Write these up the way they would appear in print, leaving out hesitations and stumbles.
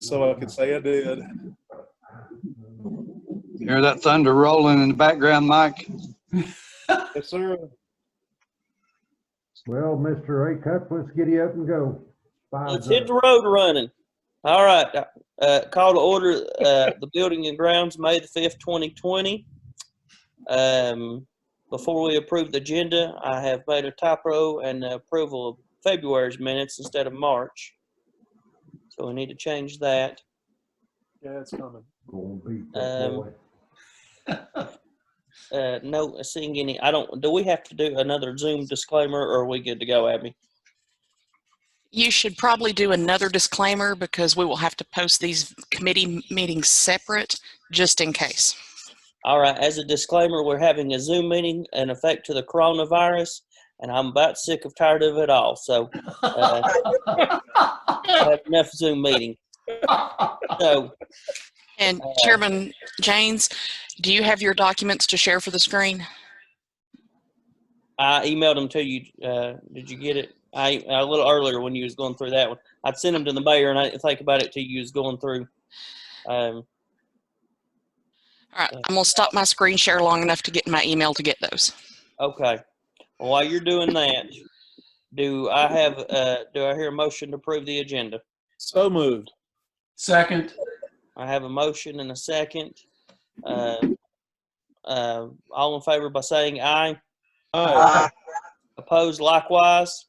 so I could say I did. You hear that thunder rolling in the background, Mike? Yes, sir. Well, Mr. A. Cup, let's giddy up and go. Let's hit the road running. All right. Call to order the Building and Grounds, May the 5th, 2020. Before we approve the agenda, I have made a typo and approval of February's minutes instead of March. So we need to change that. Yeah, it's coming. No, seeing any, do we have to do another Zoom disclaimer, or are we good to go, Abby? You should probably do another disclaimer because we will have to post these committee meetings separate just in case. All right. As a disclaimer, we're having a Zoom meeting in effect to the coronavirus, and I'm about sick of tired of it all. So I have enough Zoom meeting. So, and Chairman Janes, do you have your documents to share for the screen? I emailed them to you. Did you get it? A little earlier when you was going through that one. I'd sent them to the mayor, and I didn't think about it till you was going through. All right, I'm gonna stop my screen share long enough to get in my email to get those. Okay. Well, while you're doing that, do I hear a motion to approve the agenda? So moved. Second. I have a motion and a second. All in favor by saying aye. Aye. Opposed likewise.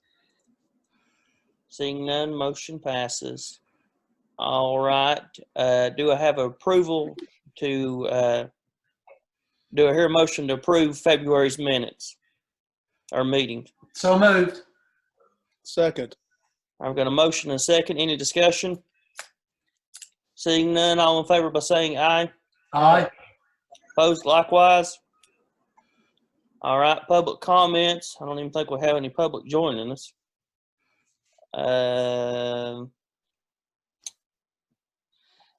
Seeing none, motion passes. All right. Do I have approval to, do I hear a motion to approve February's minutes or meeting? So moved. Second. I've got a motion and a second. Any discussion? Seeing none, all in favor by saying aye. Aye. Opposed likewise. All right, public comments. I don't even think we'll have any public joining us.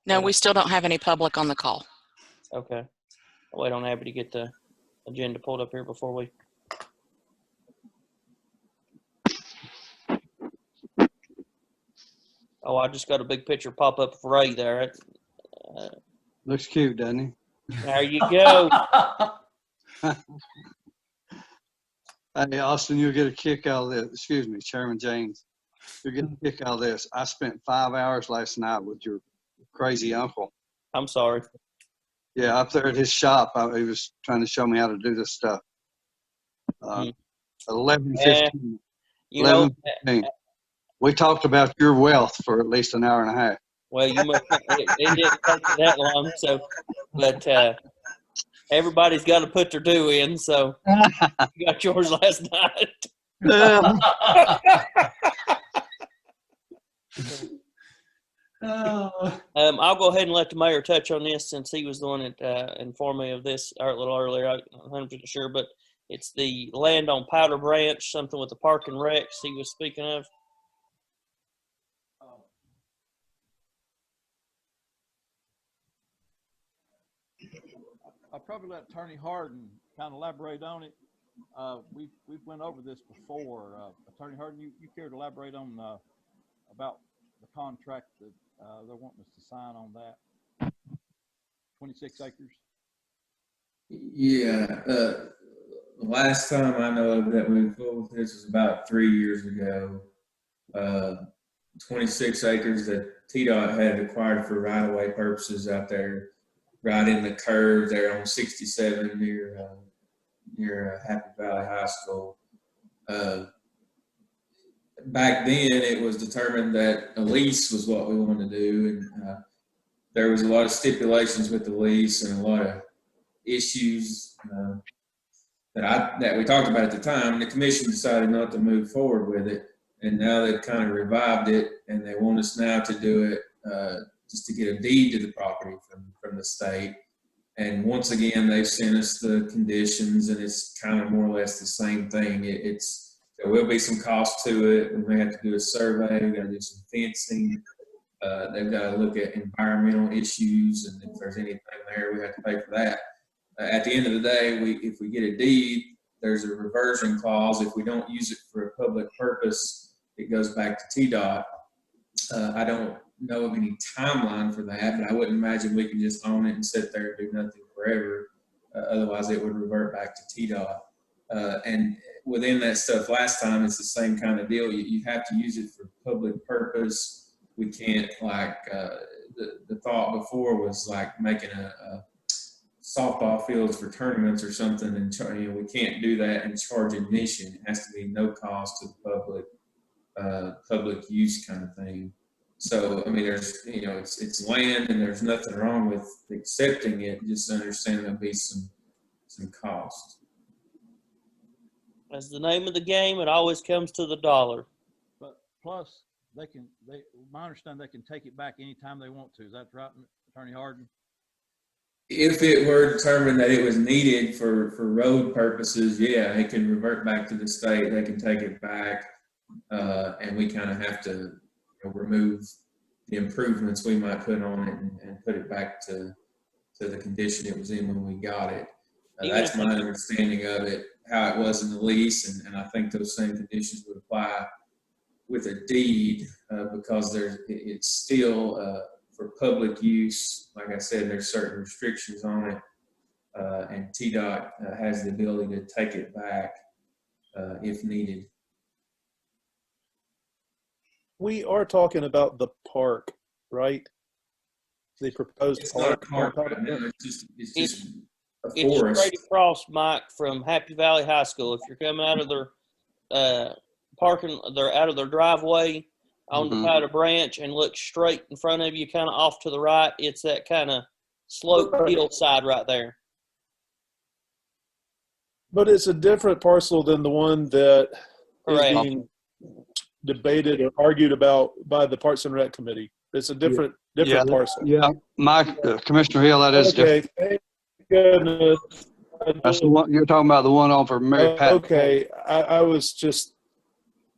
No, we still don't have any public on the call. Okay. I'll wait on Abby to get the agenda pulled up here before we. Oh, I just got a big picture pop up of Ray there. Looks cute, doesn't he? There you go. Hey, Austin, you'll get a kick out of this. Excuse me, Chairman James. You'll get a kick out of this. I spent 5 hours last night with your crazy uncle. I'm sorry. Yeah, up there at his shop, he was trying to show me how to do this stuff. 11:15. You know, 11:15. We talked about your wealth for at least an hour and a half. well, you must, it didn't take you that long, so, but everybody's got to put their due in, so you got yours last night. I'll go ahead and let the mayor touch on this since he was the one that informed me of this a little earlier. I'm not 100% sure, but it's the land on Powder Branch, something with the park and recs he was speaking of. I'll probably let Attorney Harden kind of elaborate on it. We've went over this before. Attorney Harden, you care to elaborate on about the contract that they're wanting us to sign on that? 26 acres. Yeah. The last time I know of that we moved forward with this was about 3 years ago. 26 acres that TDOT had acquired for right-of-way purposes out there, right in the curve there on 67 near Happy Valley High School. Back then, it was determined that a lease was what we wanted to do, and there was a lot of stipulations with the lease and a lot of issues that we talked about at the time. And the commission decided not to move forward with it, and now they've kind of revived it, and they want us now to do it just to get a deed to the property from the state. And once again, they've sent us the conditions, and it's kind of more or less the same thing. There will be some cost to it. We may have to do a survey. We've got to do some fencing. They've got to look at environmental issues, and if there's anything there, we have to pay for that. At the end of the day, if we get a deed, there's a reversion clause. If we don't use it for a public purpose, it goes back to TDOT. I don't know of any timeline for that, but I wouldn't imagine we can just own it and sit there and do nothing forever. Otherwise, it would revert back to TDOT. And within that stuff, last time it's the same kind of deal. You have to use it for public purpose. We can't the thought before was like making a softball fields for tournaments or something, and we can't do that and charge admission. It has to be no cost to the public use kind of thing. So I mean, there's it's land, and there's nothing wrong with accepting it. Just understand there'll be some cost. As the name of the game, it always comes to the dollar. But plus, my understanding, they can take it back anytime they want to. Is that right, Attorney Harden? If it were determined that it was needed for road purposes, yeah, it can revert back to the state. They can take it back, and we kind of have to remove the improvements we might put on it and put it back to the condition it was in when we got it. That's my understanding of it, how it was in the lease, and I think those same conditions would apply with a deed because it's still for public use. Like I said, there's certain restrictions on it, and TDOT has the ability to take it back if needed. We are talking about the park, right? The proposed It's park. not a park right now. It's just a It's forest. straight across, Mike, from Happy Valley High School. If you're coming out of their out of their driveway onto Powder Branch and look straight in front of you, kind of off to the right, it's that kind of slope hillside right there. But it's a different parcel than the one that is Correct. being debated or argued about by the Parks and Rec Committee. It's a different parcel. Yeah, Mike, Commissioner Hill, that is different. Okay, thank goodness. That's the one you're talking about, the one on for Mary Pat. Okay, I was just,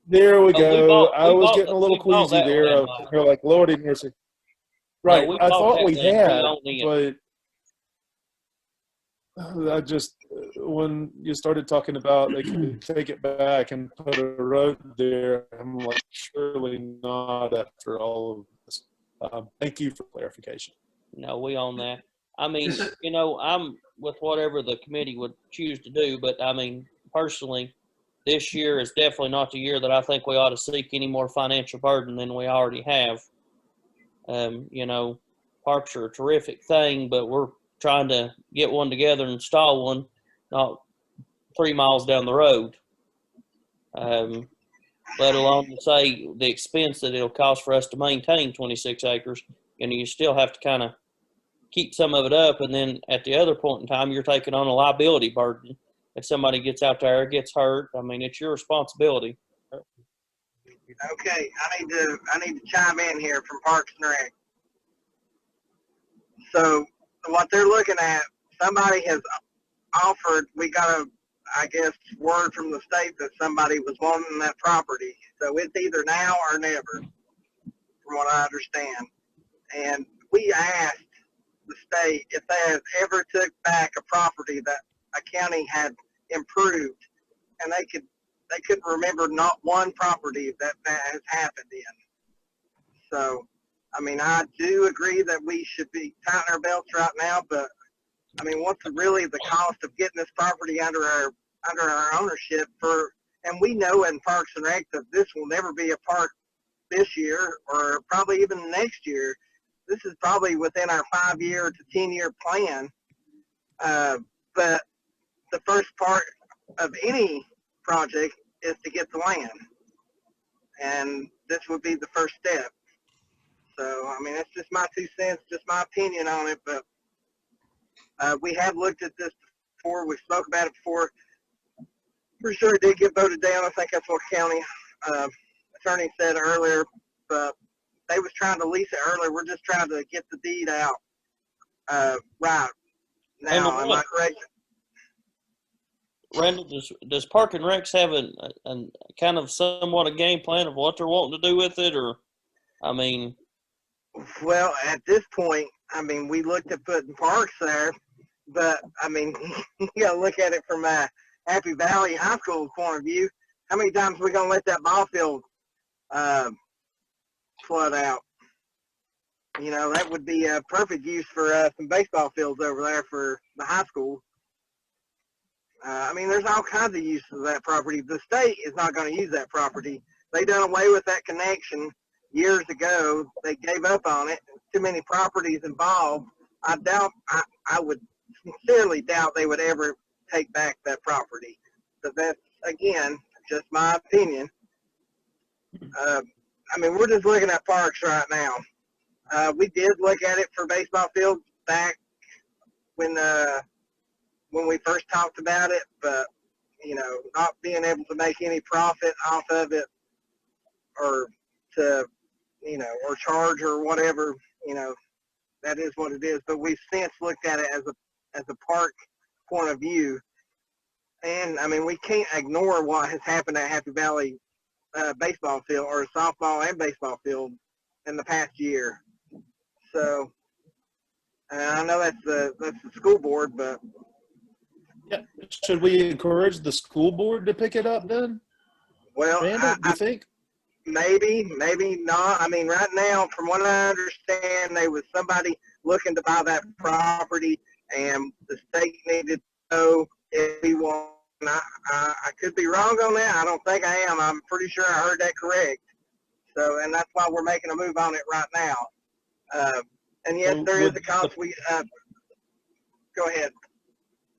there we go. I was getting a little queasy there. You're like, Lordy mercy. Right, we I bought thought that we land. had, We own it. but I just, when you started talking about they could take it back and put a road there, I'm like, surely not after all of this. Thank you for clarification. No, we own that. I mean, Is it- I'm with whatever the committee would choose to do, but I mean, personally, this year is definitely not the year that I think we ought to seek any more financial burden than we already have. Parks are a terrific thing, but we're trying to get one together and install one, not 3 miles down the road. Let alone to say the expense that it'll cost for us to maintain 26 acres. You still have to kind of keep some of it up, and then at the other point in time, you're taking on a liability burden. If somebody gets out there, gets hurt, I mean, it's your responsibility. Okay, I need to chime in here from Parks and Rec. So what they're looking at, somebody has offered, we got I guess, word from the state that somebody was wanting that property. So it's either now or never, from what I understand. And we asked the state if they had ever took back a property that a county had improved, and they couldn't remember not one property that has happened in. So, I mean, I do agree that we should be tightening our belts right now, but I mean, what's really the cost of getting this property under our ownership and we know in Parks and Rec that this will never be a park this year or probably even next year. This is probably within our 5-year to 10-year plan. But the first part of any project is to get the land. And this would be the first step. So, I mean, that's just my 2 cents, just my opinion on it. But we have looked at this before. We spoke about it before. Pretty sure it did get voted down. I think that's what county attorney said earlier. But they was trying to lease it earlier. We're just trying to get the deed out right now. Am I correct? Randall, does Park and Recs have a kind of somewhat a game plan of what they're wanting to do with it, or, I mean? Well, at this point, I mean, we looked at putting parks there, but I mean, you got to look at it from a Happy Valley High School point of view. How many times are we gonna let that ball field flood out? You know, that would be a perfect use for some baseball fields over there for the high school. I mean, there's all kinds of uses of that property. The state is not going to use that property. They done away with that connection years ago. They gave up on it. Too many properties involved. I would sincerely doubt they would ever take back that property. But that's, again, just my opinion. I mean, we're just looking at parks right now. We did look at it for baseball fields back when we first talked about it, but, you know, not being able to make any profit off of it or to, you know, or charge or whatever, you know, that is what it is. But we've since looked at it as a park point of view. And, I mean, we can't ignore what has happened at Happy Valley baseball field, or softball and baseball field, in the past year. So, I know that's the school board, but Yeah. Should we encourage the school board to pick it up then? well, Randall, do you think? maybe not. I mean, right now, from what I understand, there was somebody looking to buy that property, and the state needed to know if we want. I could be wrong on that. I don't think I am. I'm pretty sure I heard that correct. So, and that's why we're making a move on it right now. And yes, So there is would a cost. Go ahead.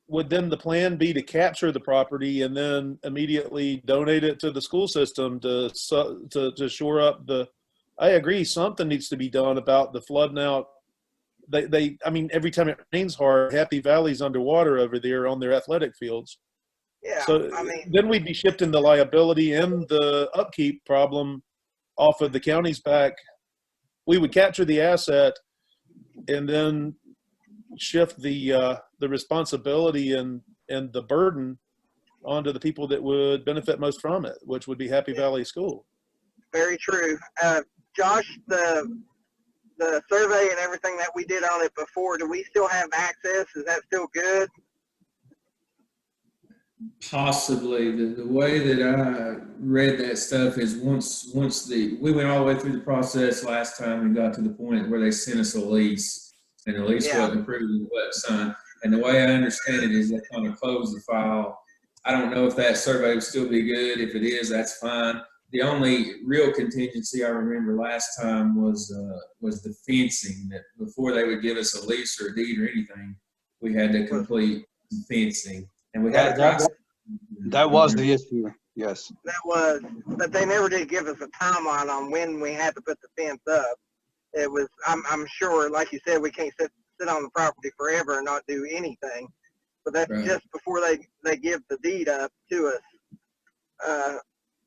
Would then the plan be to capture the property and then immediately donate it to the school system to shore up the? I agree. Something needs to be done about the flooding out. I mean, every time it rains hard, Happy Valley's underwater over there on their athletic fields. Yeah. So I mean, then we'd be shifting the liability and the upkeep problem off of the county's back. We would capture the asset and then shift the responsibility and the burden onto the people that would benefit most from it, which would be Happy Valley School. very true. Josh, the survey and everything that we did on it before, do we still have access? Is that still good? Possibly. The way that I read that stuff is once we went all the way through the process last time and got to the point where they sent us a lease, and the lease Yeah. wasn't approved and wasn't signed. And the way I understand it is they kind of closed the file. I don't know if that survey would still be good. If it is, that's fine. The only real contingency I remember last time was the fencing, that before they would give us a lease or a deed or anything, we had to complete some fencing. And we had a process. That was the issue, yes. That was, but they never did give us a timeline on when we had to put the fence up. It was, I'm sure, like you said, we can't sit on the property forever and not do anything. But that's Right. just before they give the deed up to us.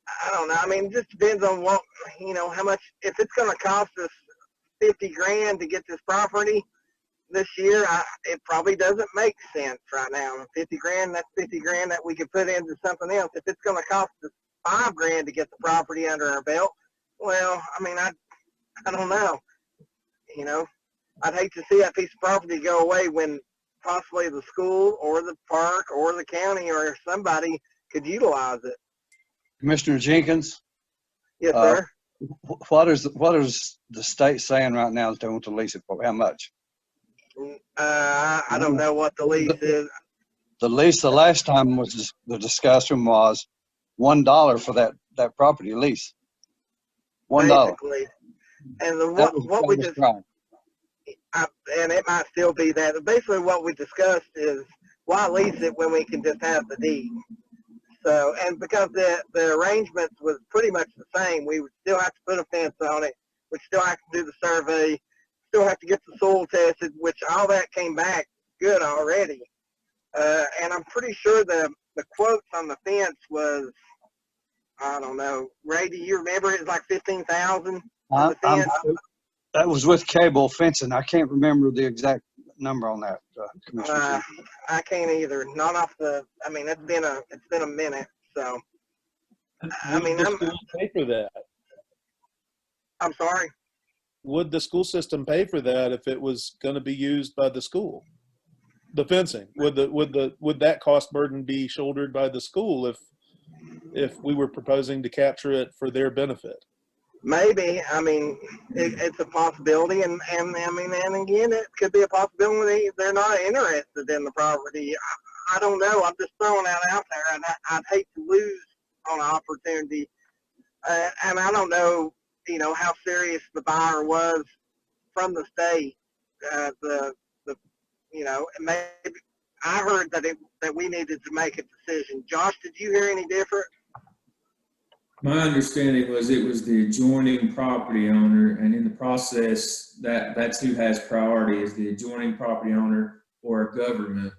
I don't know. I mean, it just depends on what, you know, how much, if it's going to cost us $50,000 to get this property this year, it probably doesn't make sense right now. $50,000, that's $50,000 that we could put into something else. If it's going to cost us $5,000 to get the property under our belt, well, I mean, I don't know. You know, I'd hate to see that piece of property go away when possibly the school or the park or the county or somebody could utilize it. Commissioner Jenkins, Yes, sir. what is the state saying right now that they want to lease it for? How much? I don't know what the lease is. The lease the last time was, the discussion was $1 for that property lease. $1. Basically. And the, That was what we just, right. and it might still be that, but basically what we discussed is why lease it when we can just have the deed? So, and because the arrangements was pretty much the same, we would still have to put a fence on it. We'd still have to do the survey, still have to get the soil tested, which all that came back good already. And I'm pretty sure the quotes on the fence was, I don't know, Ray, do you remember? It was like $15,000 for the fence. That was with cable fencing. I can't remember the exact number on that, Commissioner. I can't either. Not off the. I mean, it's been a minute. So, I mean, Would the school pay for that? I'm sorry. Would the school system pay for that if it was going to be used by the school? The fencing, would that cost burden be shouldered by the school if we were proposing to capture it for their benefit? maybe. I mean, it's a possibility, and I mean, and again, it could be a possibility they're not interested in the property. I don't know. I'm just throwing that out there, and I'd hate to lose on an opportunity. And I don't know, how serious the buyer was from the state. Maybe I heard that we needed to make a decision. Josh, did you hear any different? My understanding was it was the adjoining property owner, and in the process, that's who has priority, is the adjoining property owner or government.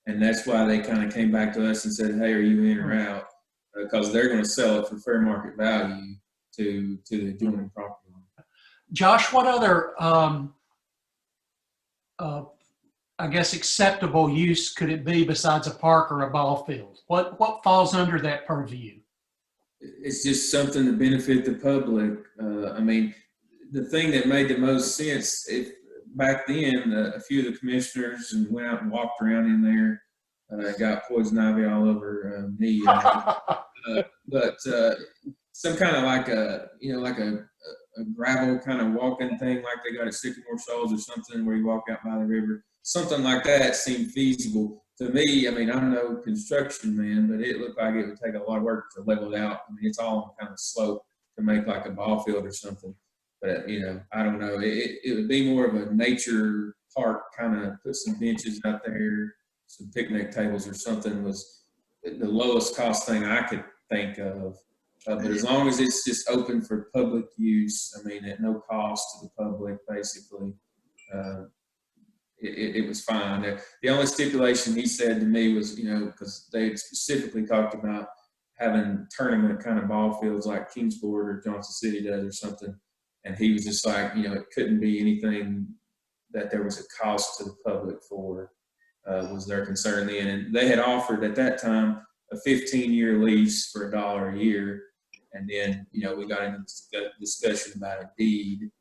And that's why they kind of came back to us and said, hey, are you in or out? Because they're going to sell it for fair market value to the adjoining property owner. Josh, what other, I guess, acceptable use could it be besides a park or a ball field? What falls under that purview? It's just something to benefit the public. I mean, the thing that made the most sense, back then, a few of the commissioners went out and walked around in there, got poison ivy all over me. But some kind of like a gravel kind of walking thing, like they got at Sycamore Shoals or something, where you walk out by the river. Something like that seemed feasible to me. I mean, I'm no construction man, but it looked like it would take a lot of work to level it out. I mean, it's all on kind of slope to make like a ball field or something. But, I don't know. It would be more of a nature park, kind of put some benches out there, some picnic tables or something was the lowest cost thing I could think of. But as long as it's just open for public use, I mean, at no cost to the public, basically, it was fine. The only stipulation he said to me was, because they specifically talked about having tournament kind of ball fields like Kingsport or Johnson City does or something. And he was just like, it couldn't be anything that there was a cost to the public for, was their concern then. And they had offered at that time a 15-year lease for $1 a year. And then, we got into this discussion about a deed.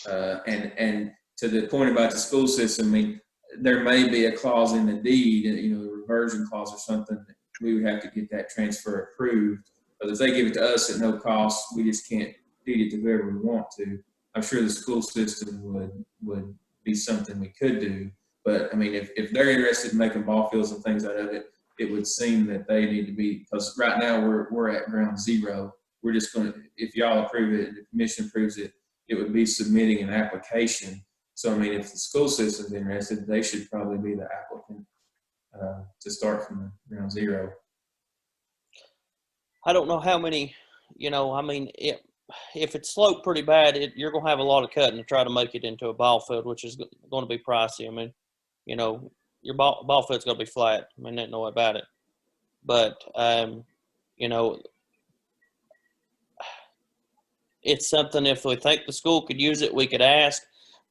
And to the point about the school system, I mean, there may be a clause in the deed, a reversion clause or something. We would have to get that transfer approved. But if they give it to us at no cost, we just can't deed it to whoever we want to. I'm sure the school system would be something we could do. But I mean, if they're interested in making ball fields and things out of it, it would seem that they need to be, because right now we're at ground zero. We're just going to, if y'all approve it and the commission approves it, it would be submitting an application. So, I mean, if the school system's interested, they should probably be the applicant to start from ground zero. I don't know how many, I mean, if it's sloped pretty bad, you're going to have a lot of cutting to try to make it into a ball field, which is going to be pricey. I mean, your ball field's going to be flat. I mean, there's no way about it. But, it's something, if we think the school could use it, we could ask.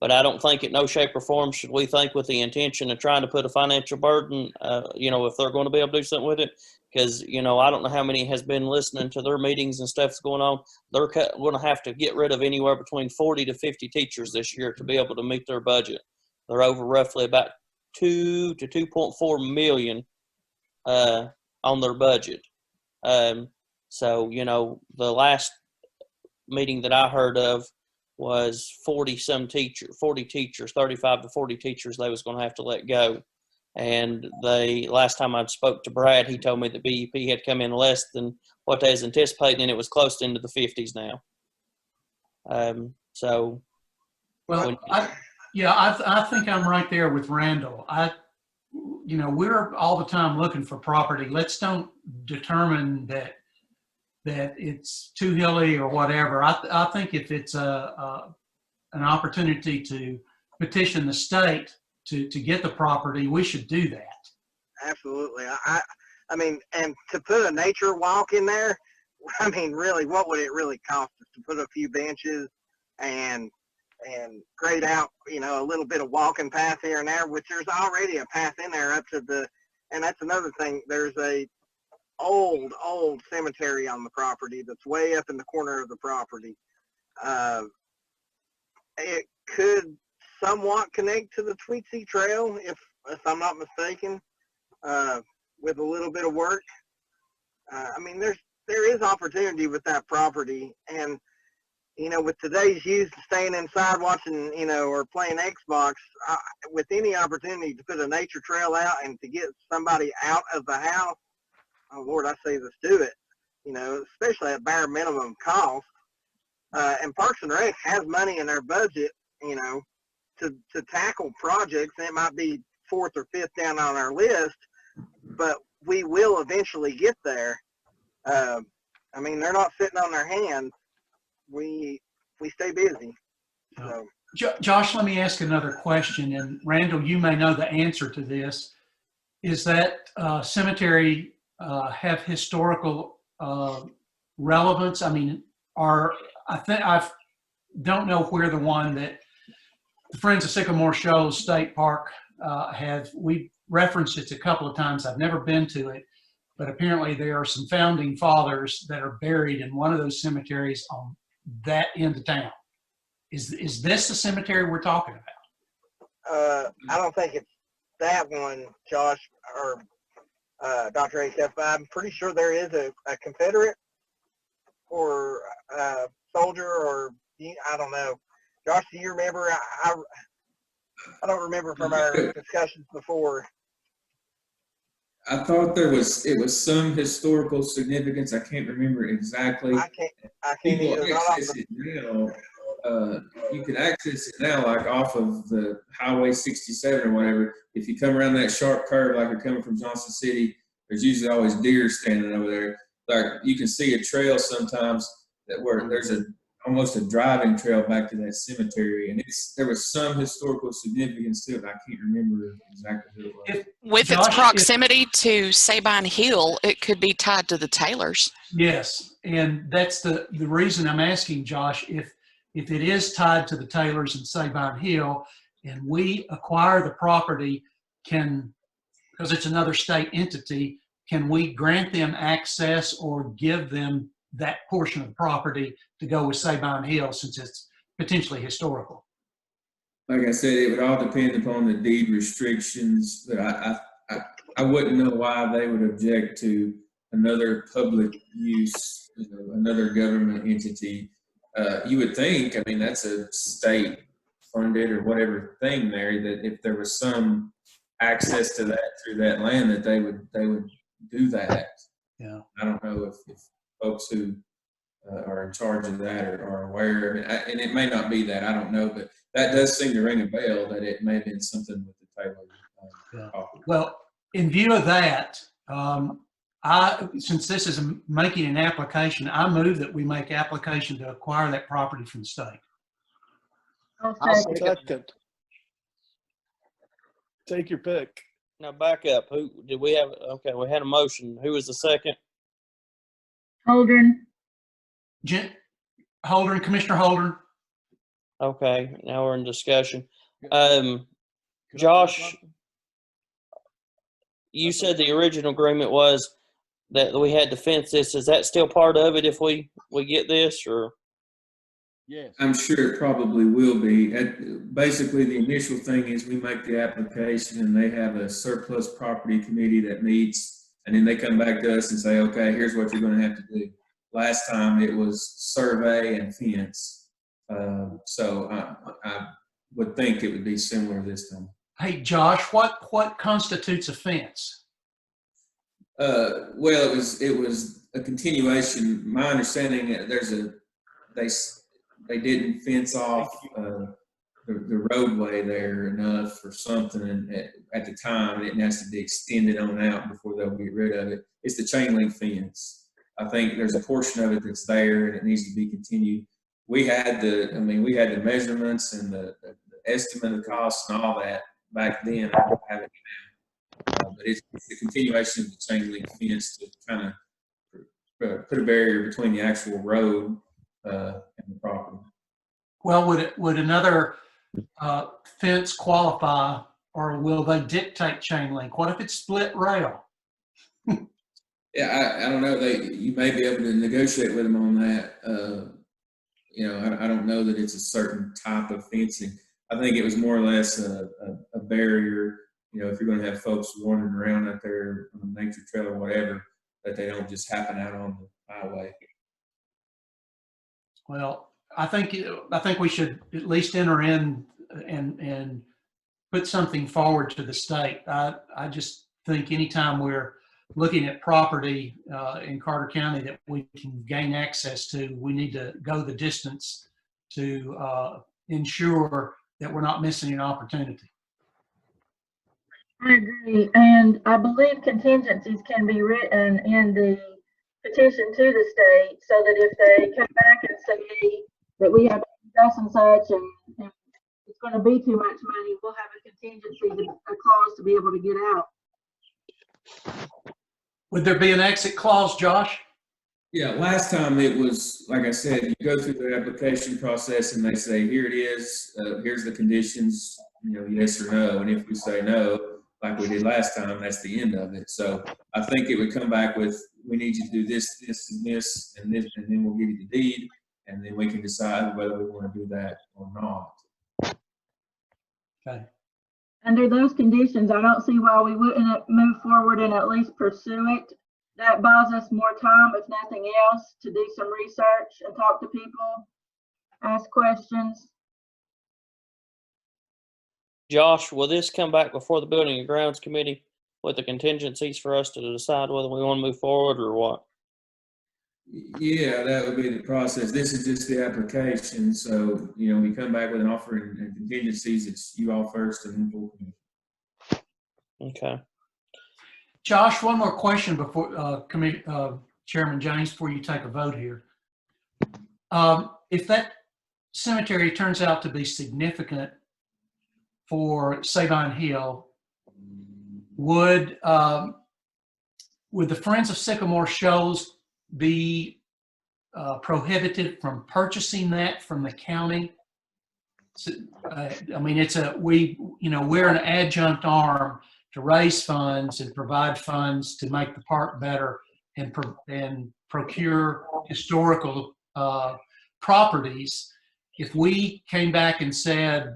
But I don't think in no shape or form should we think with the intention of trying to put a financial burden, if they're going to be able to do something with it. Because, I don't know how many has been listening to their meetings and stuff's going on. They're going to have to get rid of anywhere between 40 to 50 teachers this year to be able to meet their budget. They're over roughly about 2 to 2.4 million on their budget. So, the last meeting that I heard of was 40 teachers, 35 to 40 teachers they was going to have to let go. And last time I spoke to Brad, he told me that BEP had come in less than what they was anticipating, and it was close into the 50s now. Well, I think I'm right there with Randall. We're all the time looking for property. Let's don't determine that it's too hilly or whatever. I think if it's an opportunity to petition the state to get the property, we should do that. Absolutely. I mean, and to put a nature walk in there, I mean, really, what would it really cost us to put a few benches and grade out, a little bit of walking path here and there, which there's already a path in there up to and that's another thing. There's a old cemetery on the property that's way up in the corner of the property. It could somewhat connect to the Tweetsy Trail, if I'm not mistaken, with a little bit of work. I mean, there is opportunity with that property, and you know, with today's youth staying inside watching, you know, or playing Xbox, with any opportunity to put a nature trail out and to get somebody out of the house, oh Lord, I say let's do it. You know, especially at bare minimum cost. And Parks and Rec has money in their budget, you know, to tackle projects. It might be fourth or fifth down on our list, but we will eventually get there. I mean, they're not sitting on their hands. We stay busy. So. Josh, let me ask another question, and Randall, you may know the answer to this. Is that cemetery have historical relevance? I mean, I don't know where the one that the Friends of Sycamore Shoals State Park we referenced it a couple of times. I've never been to it, but apparently there are some founding fathers that are buried in one of those cemeteries on that end of town. Is this the cemetery we're talking about? I don't think it's that one, Josh, or Dr. H.F. I'm pretty sure there is a Confederate or soldier, or I don't know. Josh, do you remember? I don't remember from our discussions before. I thought it was some historical significance. I can't remember exactly. I can't People either. access it now. You can access it now, like off of the Highway 67 or whatever. If you come around that sharp curve, like you're coming from Johnson City, there's usually always deer standing over there. Like you can see a trail sometimes where there's almost a driving trail back to that cemetery, and there was some historical significance to it. I can't remember exactly who it was. With its proximity to Sabine Hill, it could be tied to the Taylors. Yes, and that's the reason I'm asking, Josh, if it is tied to the Taylors and Sabine Hill, and we acquire the property, because it's another state entity, can we grant them access or give them that portion of the property to go with Sabine Hill, since it's potentially historical? Like I said, it would all depend upon the deed restrictions, but I wouldn't know why they would object to another public use, another government entity. You would think, I mean, that's a state funded or whatever thing there, that if there was some access to that through that land, that they would do that. Yeah. I don't know if folks who are in charge of that are aware. I mean, and it may not be that, I don't know, but that does seem to ring a bell that it may have been something with the Taylor. Well, in view of that, since this is making an application, I move that we make application to acquire that property from the state. I'll second. Take your pick. Now back up. Who did we have? Okay, we had a motion. Who was the second? Holdren. Commissioner Holdren. Okay, now we're in discussion. Josh, you said the original agreement was that we had to fence this. Is that still part of it if we get this, or? Yes. I'm sure it probably will be. Basically, the initial thing is we make the application and they have a surplus property committee that meets, and then they come back to us and say, okay, here's what you're going to have to do. Last time it was survey and fence. So I would think it would be similar this time. Hey, Josh, what constitutes a fence? Well, it was a continuation. My understanding, they didn't fence off the roadway there enough or something at the time, and it has to be extended on out before they'll get rid of it. It's the chain link fence. I think there's a portion of it that's there and it needs to be continued. We had the measurements and the estimate of costs and all that back then. I don't have it now. But it's the continuation of the chain link fence to kind of put a barrier between the actual road and the property. Well, would another fence qualify, or will they dictate chain link? What if it's split rail? Yeah, I don't know. You may be able to negotiate with them on that. I don't know that it's a certain type of fencing. I think it was more or less a barrier. If you're going to have folks wandering around out there on a nature trail or whatever, that they don't just happen out on the highway. Well, I think we should at least enter in and put something forward to the state. I just think anytime we're looking at property in Carter County that we can gain access to, we need to go the distance to ensure that we're not missing an opportunity. I agree, and I believe contingencies can be written in the petition to the state so that if they come back and say that we have such and such and it's going to be too much money, we'll have a contingency, a clause to be able to get out. Would there be an exit clause, Josh? Yeah, last time it was, like I said, you go through the application process and they say, here it is, here's the conditions, yes or no. And if we say no, like we did last time, that's the end of it. So I think it would come back with, we need you to do this, this, and this, and this, and then we'll give you the deed, and then we can decide whether we want to do that or not. Okay. Under those conditions, I don't see why we wouldn't move forward and at least pursue it. That buys us more time, if nothing else, to do some research and talk to people, ask questions. Josh, will this come back before the Building and Grounds Committee with the contingencies for us to decide whether we want to move forward or what? Yeah, that would be the process. This is just the application. So, we come back with an offer and contingencies. It's you all first and then full commission. Okay. Josh, one more question before Chairman James, before you take a vote here. If that cemetery turns out to be significant for Sabine Hill, would the Friends of Sycamore Shoals be prohibited from purchasing that from the county? So, I mean, we're an adjunct arm to raise funds and provide funds to make the park better and procure historical properties. If we came back and said,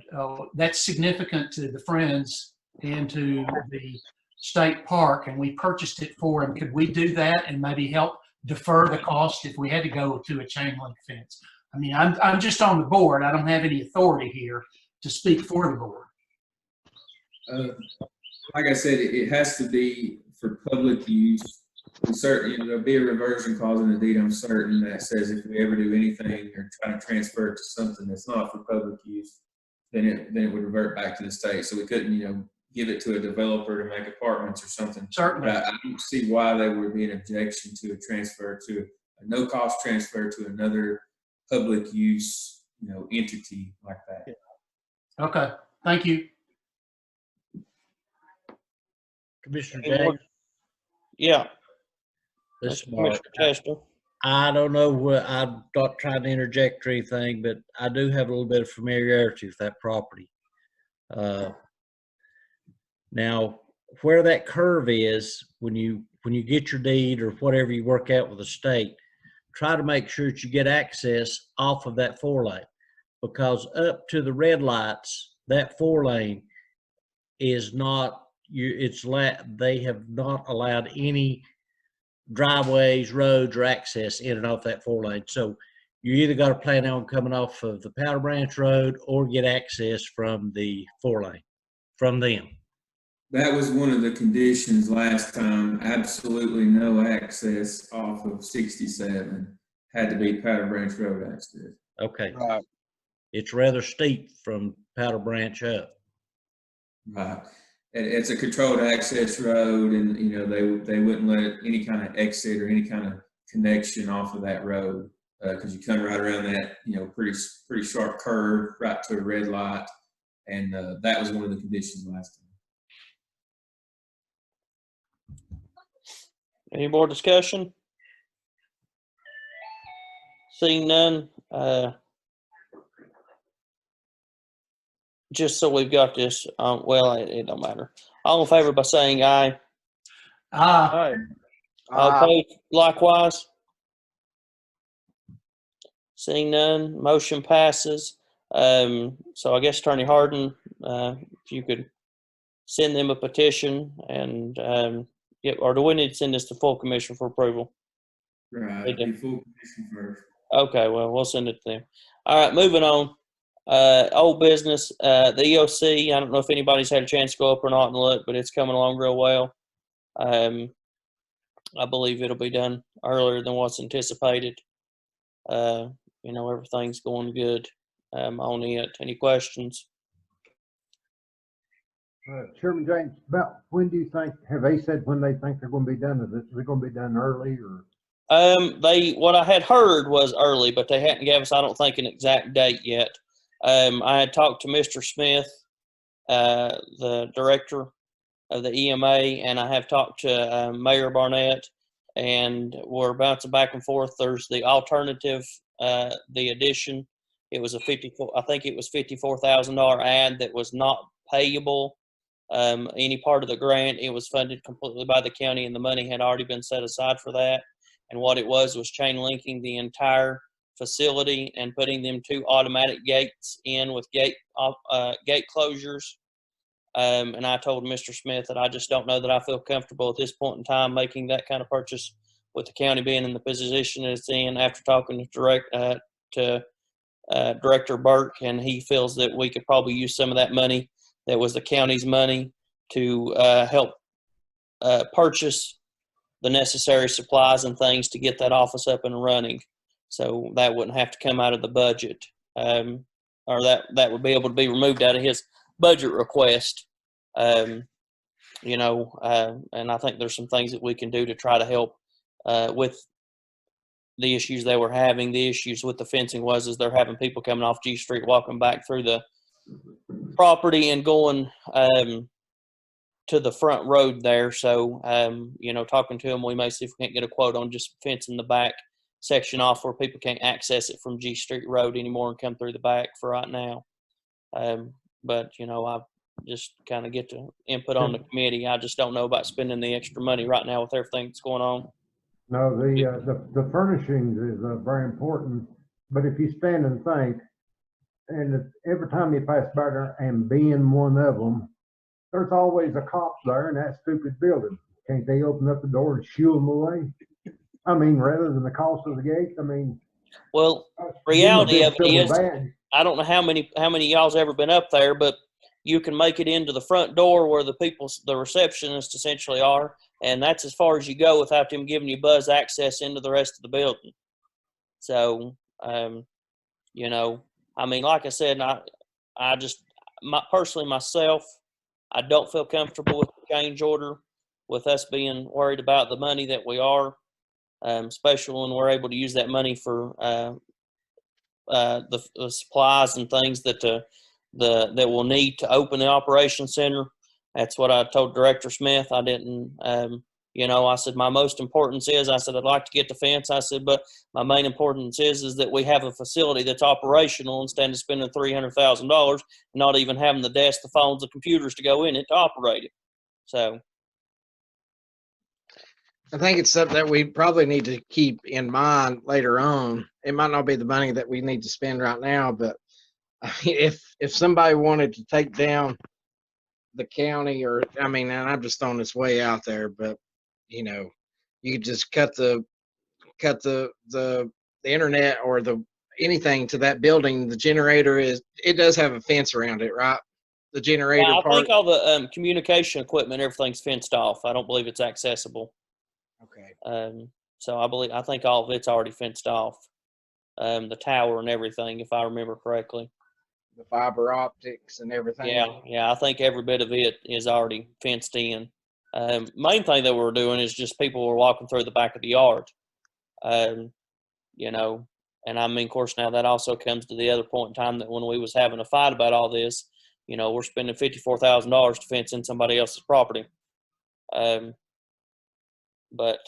that's significant to the Friends and to the state park, and we purchased it for them, could we do that and maybe help defer the cost if we had to go to a chain link fence? I mean, I'm just on the board. I don't have any authority here to speak for the board. Like I said, it has to be for public use. There'll be a reversion clause in the deed, I'm certain, that says if we ever do anything or try to transfer it to something that's not for public use, then it would revert back to the state. So we couldn't, give it to a developer to make apartments or something. Certainly. But I don't see why there would be an objection to a transfer, to a no-cost transfer to another public use, entity like that. Okay, thank you. Commissioner Any more? James, Yeah. this is Mark. Commissioner Chester. I don't know what, I'm not trying to interject or anything, but I do have a little bit of familiarity with that property. Now, where that curve is, when you get your deed or whatever you work out with the state, try to make sure that you get access off of that 4-lane, because up to the red lights, that 4-lane is not, they have not allowed any driveways, roads, or access in and off that 4-lane. So you either got to plan on coming off of the Powder Branch Road or get access from the 4-lane from them. That was one of the conditions last time. Absolutely no access off of 67. Had to be Powder Branch Road access. Okay. Right. It's rather steep from Powder Branch up. Right. It's a controlled access road, and they wouldn't let any kind of exit or any kind of connection off of that road, because you come right around that pretty sharp curve right to a red light, and that was one of the conditions last time. Any more discussion? Seeing none, just so we've got this, well, it don't matter. All in favor by saying aye. Ah, Aye. All opposed, likewise. Seeing none, motion passes. So I guess Attorney Harden, if you could send them a petition and, or do we need to send this to full commission for approval? Right. Be full commission first. Okay, well, we'll send it to them. All right, moving on. Old business, the EOC, I don't know if anybody's had a chance to go up or not and look, but it's coming along real well. I believe it'll be done earlier than what's anticipated. Everything's going good on it. Any questions? Chairman James, about when do you think, have they said when they think they're going to be done? Is it going to be done early or? What I had heard was early, but they hadn't given us, I don't think, an exact date yet. I had talked to Mr. Smith, the director of the EMA, and I have talked to Mayor Barnett, and we're bouncing back and forth. There's the alternative, the addition. It was I think it was $54,000 ad that was not payable. Any part of the grant, it was funded completely by the county, and the money had already been set aside for that. And what it was chain linking the entire facility and putting them 2 automatic gates in with gate closures. And I told Mr. Smith that I just don't know that I feel comfortable at this point in time making that kind of purchase with the county being in the position it's in after talking to Director Burke, and he feels that we could probably use some of that money that was the county's money to help purchase the necessary supplies and things to get that office up and running. So that wouldn't have to come out of the budget, or that would be able to be removed out of his budget request. And I think there's some things that we can do to try to help with the issues they were having. The issues with the fencing is they're having people coming off G Street, walking back through the property and going to the front road there. So, talking to them, we may see if we can't get a quote on just fencing the back section off where people can't access it from G Street Road anymore and come through the back for right now. But I just kind of get to input on the committee. I just don't know about spending the extra money right now with everything that's going on. No, the furnishings is very important, but if you stand and think, and every time you pass by there, and being one of them, there's always a cop there in that stupid building. Can't they open up the door and shoo them away? I mean, rather than the cost of the gate. I mean, well, reality of it is, badge. I don't know how many y'all's ever been up there, but you can make it into the front door where the receptionists essentially are, and that's as far as you go without them giving you buzz access into the rest of the building. So, I mean, like I said, personally myself, I don't feel comfortable with the change order, with us being worried about the money that we are, especially when we're able to use that money for the supplies and things that we'll need to open the operations center. That's what I told Director Smith. I didn't, I said, my most importance is, I said, I'd like to get the fence. I said, but my main importance is that we have a facility that's operational instead of spending $300,000, not even having the desk, the phones, the computers to go in it to operate it. So I think it's something that we probably need to keep in mind later on. It might not be the money that we need to spend right now, but I mean, if somebody wanted to take down the county, and I'm just throwing this way out there, but you could just cut the internet or anything to that building. The generator it does have a fence around it, right? The generator I part. think all the communication equipment, everything's fenced off. I don't believe it's accessible. Okay. So I think all of it's already fenced off. The tower and everything, if I remember correctly. The fiber optics and everything. Yeah. I think every bit of it is already fenced in. Main thing that we're doing is just people were walking through the back of the yard. And I mean, of course, now that also comes to the other point in time that when we was having a fight about all this, we're spending $54,000 to fence in somebody else's property. But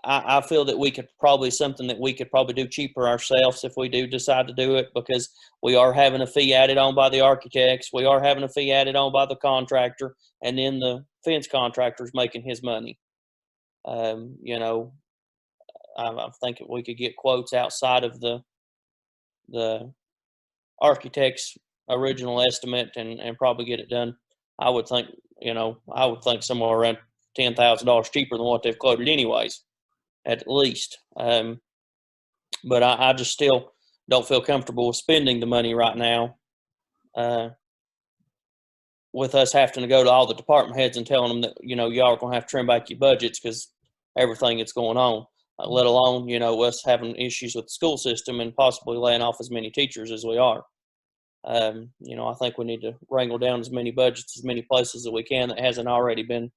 I feel that we could probably do cheaper ourselves if we do decide to do it, because we are having a fee added on by the architects. We are having a fee added on by the contractor, and then the fence contractor's making his money. I think if we could get quotes outside of the architect's original estimate and probably get it done, I would think somewhere around $10,000 cheaper than what they've quoted anyways. at least. But I just still don't feel comfortable with spending the money right now. With us having to go to all the department heads and telling them that, y'all are going to have to trim back your budgets because everything that's going on, let alone, us having issues with the school system and possibly laying off as many teachers as we are. I think we need to wrangle down as many budgets, as many places that we can that hasn't already been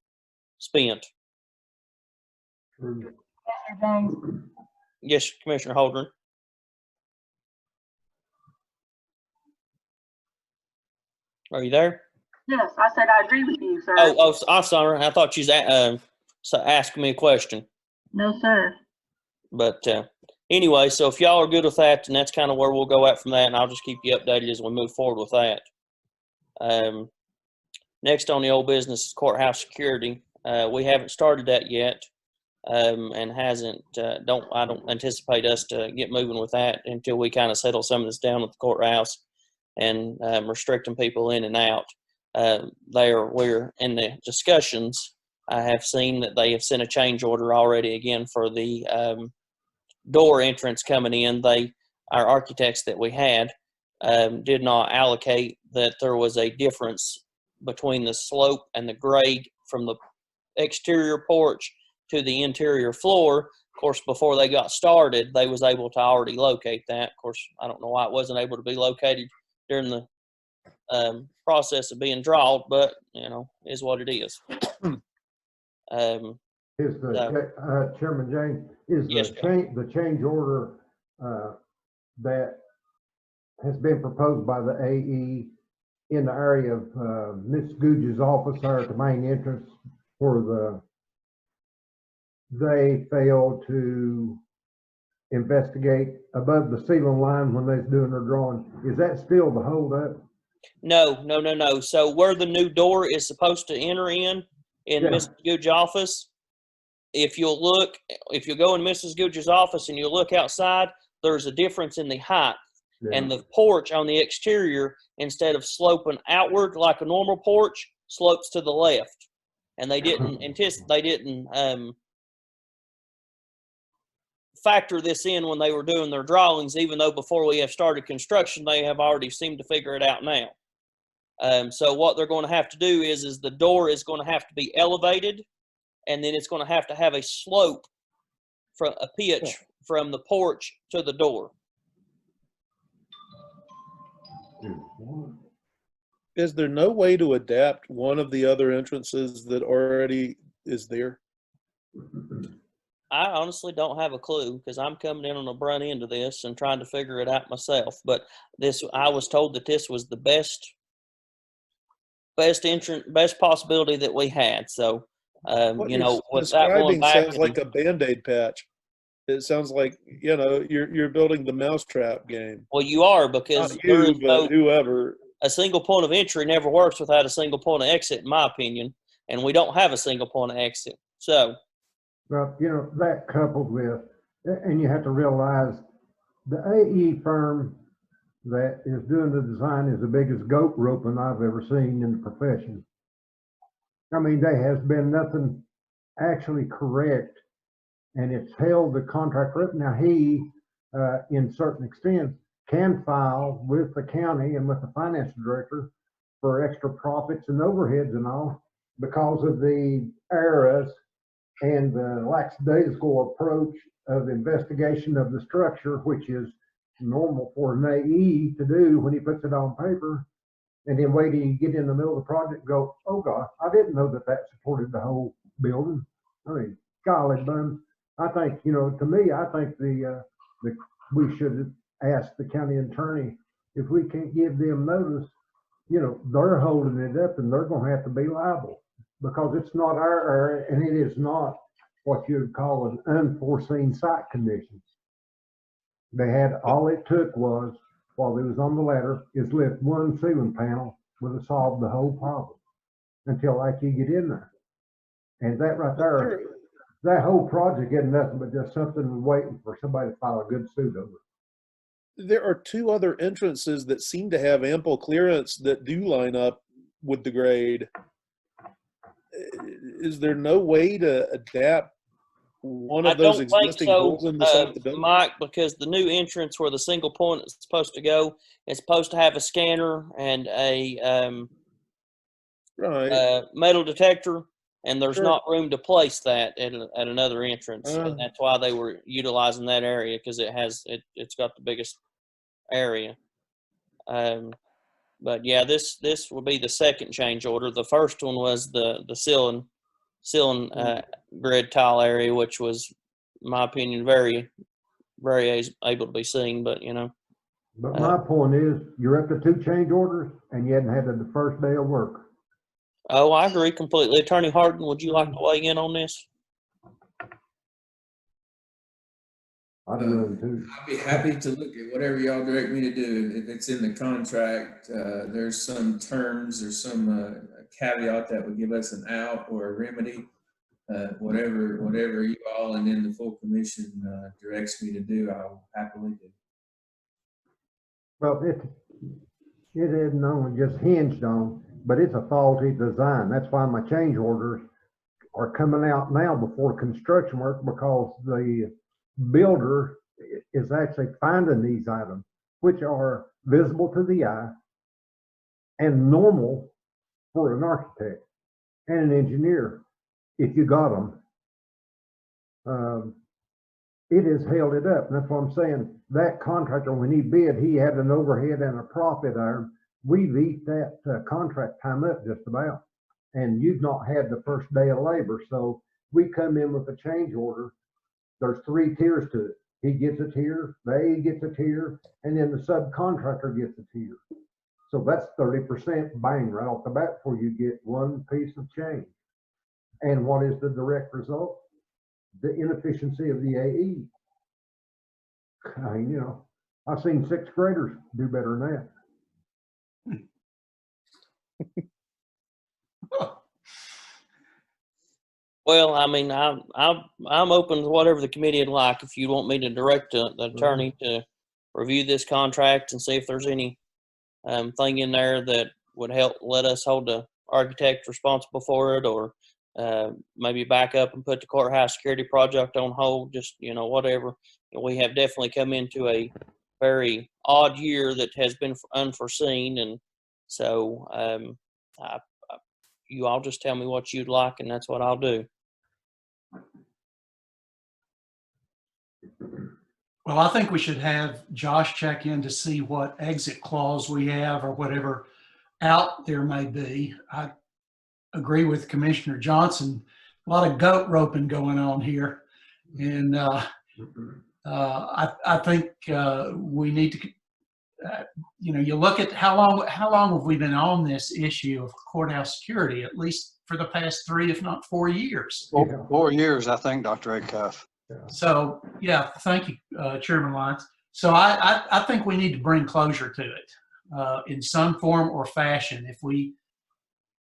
spent. Commissioner James. Yes, Commissioner Holdren. Are you there? Yes, I said I agree with you, sir. I'm sorry. I thought you was asking me a question. No, sir. But anyway, so if y'all are good with that, then that's kind of where we'll go at from that, and I'll just keep you updated as we move forward with that. Next on the old business is courthouse security. We haven't started that yet, and hasn't. I don't anticipate us to get moving with that until we kind of settle some of this down at the courthouse and restricting people in and out. We're in the discussions. I have seen that they have sent a change order already again for the door entrance coming in. Our architects that we had did not allocate that there was a difference between the slope and the grade from the exterior porch to the interior floor. Of course, before they got started, they was able to already locate that. Of course, I don't know why it wasn't able to be located during the process of being drawn, but is what it is. Chairman James, is yes, the change order that has been proposed by the AE in the area of Ms. Googe's office there at the main entrance where they failed to investigate above the ceiling line when they was doing their drawing? Is that still the holdup? No. So where the new door is supposed to enter in Yeah. Mrs. Googe's office, if you go in Mrs. Googe's office and you look outside, there's a difference in the height. Yeah. And the porch on the exterior, instead of sloping outward like a normal porch, slopes to the left. And they didn't factor this in when they were doing their drawings, even though before we have started construction, they have already seemed to figure it out now. So what they're going to have to do is the door is going to have to be elevated, and then it's going to have a slope from a pitch from the porch to the door. Is there no way to adapt one of the other entrances that already is there? I honestly don't have a clue because I'm coming in on the brunt end of this and trying to figure it out myself. But I was told that this was the best possibility that we had. So, What you're without going describing back, sounds like a Band-Aid patch. It sounds like, you're building the mousetrap game. Well, you are, because Not you, but whoever. A single point of entry never works without a single point of exit, in my opinion, and we don't have a single point of exit. So, well, that coupled with, and you have to realize the AE firm that is doing the design is the biggest goat roping I've ever seen in the profession. I mean, there has been nothing actually correct, and it's held the contract up. Now he, in certain extent, can file with the county and with the finance director for extra profits and overheads and all because of the errors and the lackadaisical approach of investigation of the structure, which is normal for an AE to do when he puts it on paper, and then wait till you get in the middle of the project and go, oh God, I didn't know that supported the whole building. I mean, golly buns. I think, to me, I think we should ask the county attorney if we can't give them notice, they're holding it up and they're gonna have to be liable because it's not our area and it is not what you'd call an unforeseen site condition. They had, all it took was, while they was on the ladder, is lift one ceiling panel would have solved the whole problem until after you get in there. And that right there, that whole project isn't nothing but just something waiting for somebody to file a good suit over. There are two other entrances that seem to have ample clearance that do line up with the grade. Is there no way to adapt one I of those don't think existing so, holes in the side of the building? Mike, because the new entrance where the single point is supposed to go is supposed to have a scanner and a Right. metal detector, and there's Sure. not room to place that at another entrance, Uh. and that's why they were utilizing that area because it's got the biggest area. But yeah, this will be the second change order. The first one was the ceiling grid tile area, which was, in my opinion, very able to be seen. But you know, But my point is, you're up to 2 change orders and you hadn't had the first day of work. oh, I agree completely. Attorney Harden, would you like to weigh in on this? I'd run too. I'd be happy to look at whatever y'all direct me to do. If it's in the contract, there's some terms or some caveat that would give us an out or a remedy. Whatever you all and then the full commission directs me to do, I'll happily do. Well, it isn't only just hinged on, but it's a faulty design. That's why my change orders are coming out now before construction work, because the builder is actually finding these items, which are visible to the eye and normal for an architect and an engineer if you got them. It has held it up. And that's what I'm saying. That contractor, when he bid, he had an overhead and a profit iron. We've eat that contract time up just about. And you've not had the first day of labor. So we come in with a change order. There's 3 tiers to it. He gets a tier, the A gets a tier, and then the subcontractor gets a tier. So that's 30% bang right off the bat before you get one piece of change. And what is the direct result? The inefficiency of the AE. I mean, you know, I've seen 6th graders do better than that. Well, I mean, I'm open to whatever the committee would like. If you want me to direct the attorney to review this contract and see if there's any thing in there that would help let us hold the architect responsible for it, or maybe back up and put the courthouse security project on hold, just, you know, whatever. We have definitely come into a very odd year that has been unforeseen. And so you all just tell me what you'd like, and that's what I'll do. Well, I think we should have Josh check in to see what exit clause we have or whatever out there may be. I agree with Commissioner Johnson. A lot of goat roping going on here. And I think we need to, you know, you look at how long have we been on this issue of courthouse security, at least for the past 3, if not 4 years. 4 years, I think, Dr. Acuff. So, yeah, thank you, Chairman Lyons. So I think we need to bring closure to it in some form or fashion. If we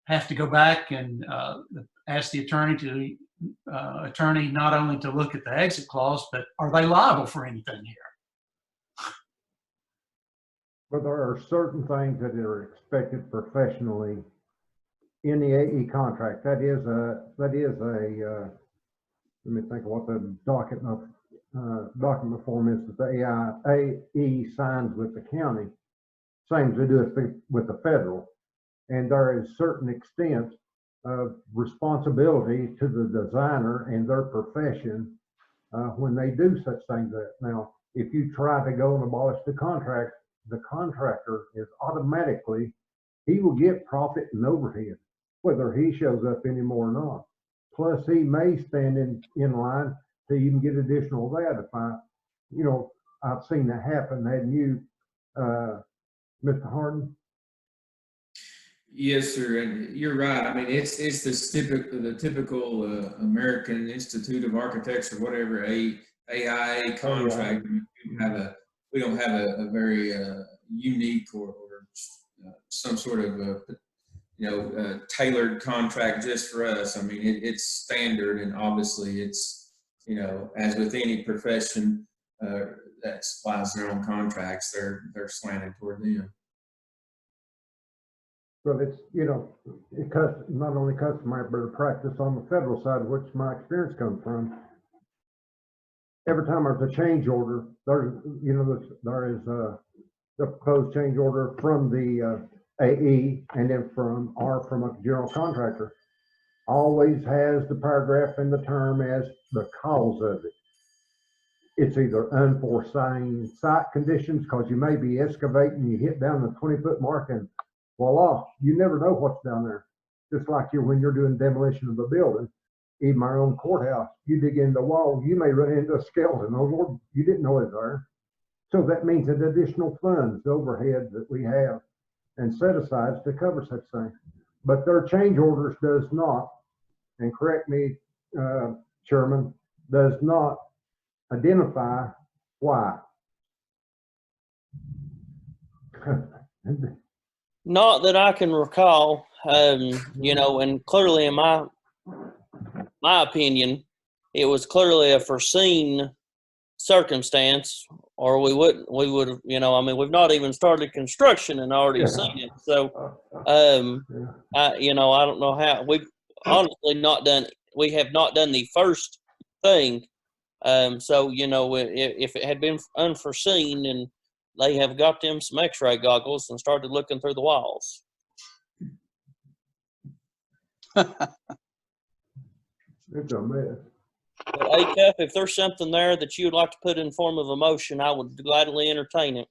have to go back and ask the attorney not only to look at the exit clause, but are they liable for anything here? But there are certain things that are expected professionally in the AE contract. That is a let me think of what the document form is that the AE signs with the county, same as they do with the federal. And there is certain extent of responsibility to the designer and their profession when they do such things. Now, if you try to go and abolish the contract, the contractor is automatically, he will get profit and overhead, whether he shows up anymore or not. Plus, he may stand in line to even get additional that. If I've seen that happen. Hadn't you, Mr. Harden? Yes, sir, and you're right. I mean, it's the typical American Institute of Architects or whatever AIA contract. We don't have a very unique or some sort of tailored contract just for us. I mean, it's standard, and obviously it's, as with any profession that supplies their own contracts, they're slanted toward them. But it's, it not only customary, but a practice on the federal side, which my experience comes from. every time there's a change order, there's, there is the proposed change order from the AE and then from a general contractor. Always has the paragraph in the term as the cause of it. It's either unforeseen site conditions, because you may be excavating, you hit down the 20-foot mark and voila, you never know what's down there. Just like when you're doing demolition of a building, even our own courthouse, you dig in the wall, you may run into a skeleton. Oh Lord, you didn't know it there. So that means that additional funds, overhead that we have and set asides to cover such things. But their change orders does not, and correct me, Chairman, does not identify why. Not that I can recall, and clearly in my opinion, it was clearly a foreseen circumstance, or we would have, we've not even started construction and already seen it. So, I don't know how. We've honestly we have not done the first thing. So, if it had been unforeseen, and they have got them some x-ray goggles and started looking through the walls. It's a mess. But ACUP, if there's something there that you would like to put in form of a motion, I would gladly entertain it.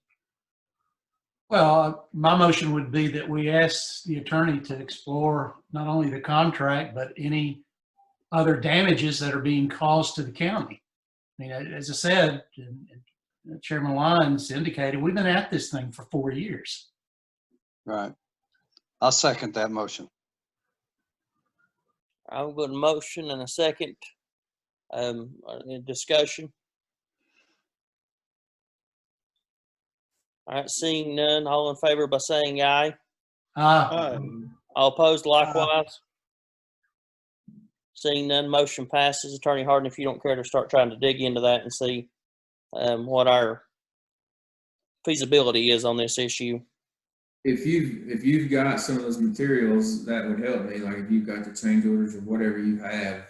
Well, my motion would be that we ask the attorney to explore not only the contract, but any other damages that are being caused to the county. I mean, as I said, and Chairman Lyons indicated, we've been at this thing for 4 years. Right. I'll second that motion. I've got a motion and a second. Discussion. All right, seeing none, all in favor by saying aye. Aye. All opposed likewise. Seeing none, motion passes. Attorney Harden, if you don't care to start trying to dig into that and see what our feasibility is on this issue. If you've got some of those materials, that would help me. Like if you've got the change orders or whatever you have.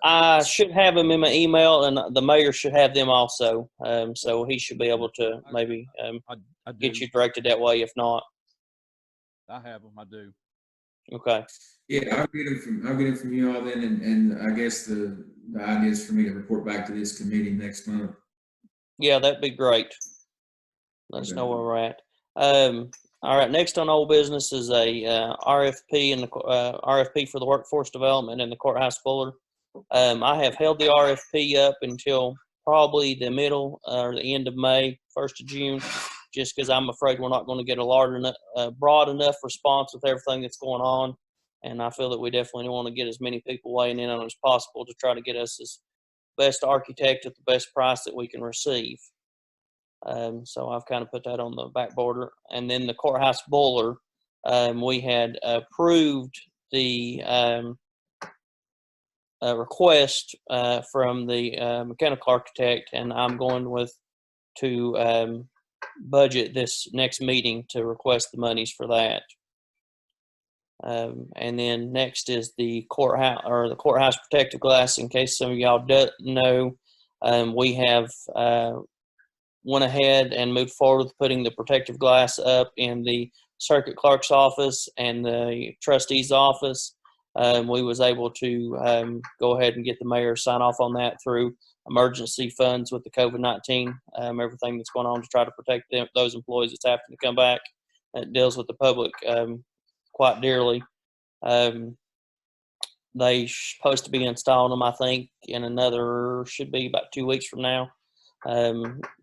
I should have them in my email, and the mayor should have them also. So he should be able to maybe I get do. you directed that way. If not, I have them. I do. okay. Yeah, I'll get them from you all then, and I guess the idea is for me to report back to this committee next month. Yeah, that'd be great. Let us Okay. know where we're at. All right, next on old business is a RFP and the RFP for the workforce development in the courthouse buller. I have held the RFP up until probably the middle or the end of May, 1st of June, just because I'm afraid we're not going to get a broad enough response with everything that's going on. And I feel that we definitely want to get as many people weighing in on it as possible to try to get us as best architect at the best price that we can receive. So I've kind of put that on the back border. And then the courthouse boiler, we had approved the request from the mechanical architect, and I'm going to budget this next meeting to request the monies for that. And then next is the courthouse protective glass. In case some of y'all don't know, we have went ahead and moved forward with putting the protective glass up in the circuit clerk's office and the trustee's office. We was able to go ahead and get the mayor sign off on that through emergency funds with the COVID-19, everything that's going on to try to protect those employees that's having to come back. It deals with the public quite dearly. They supposed to be installing them, I think, in should be about 2 weeks from now.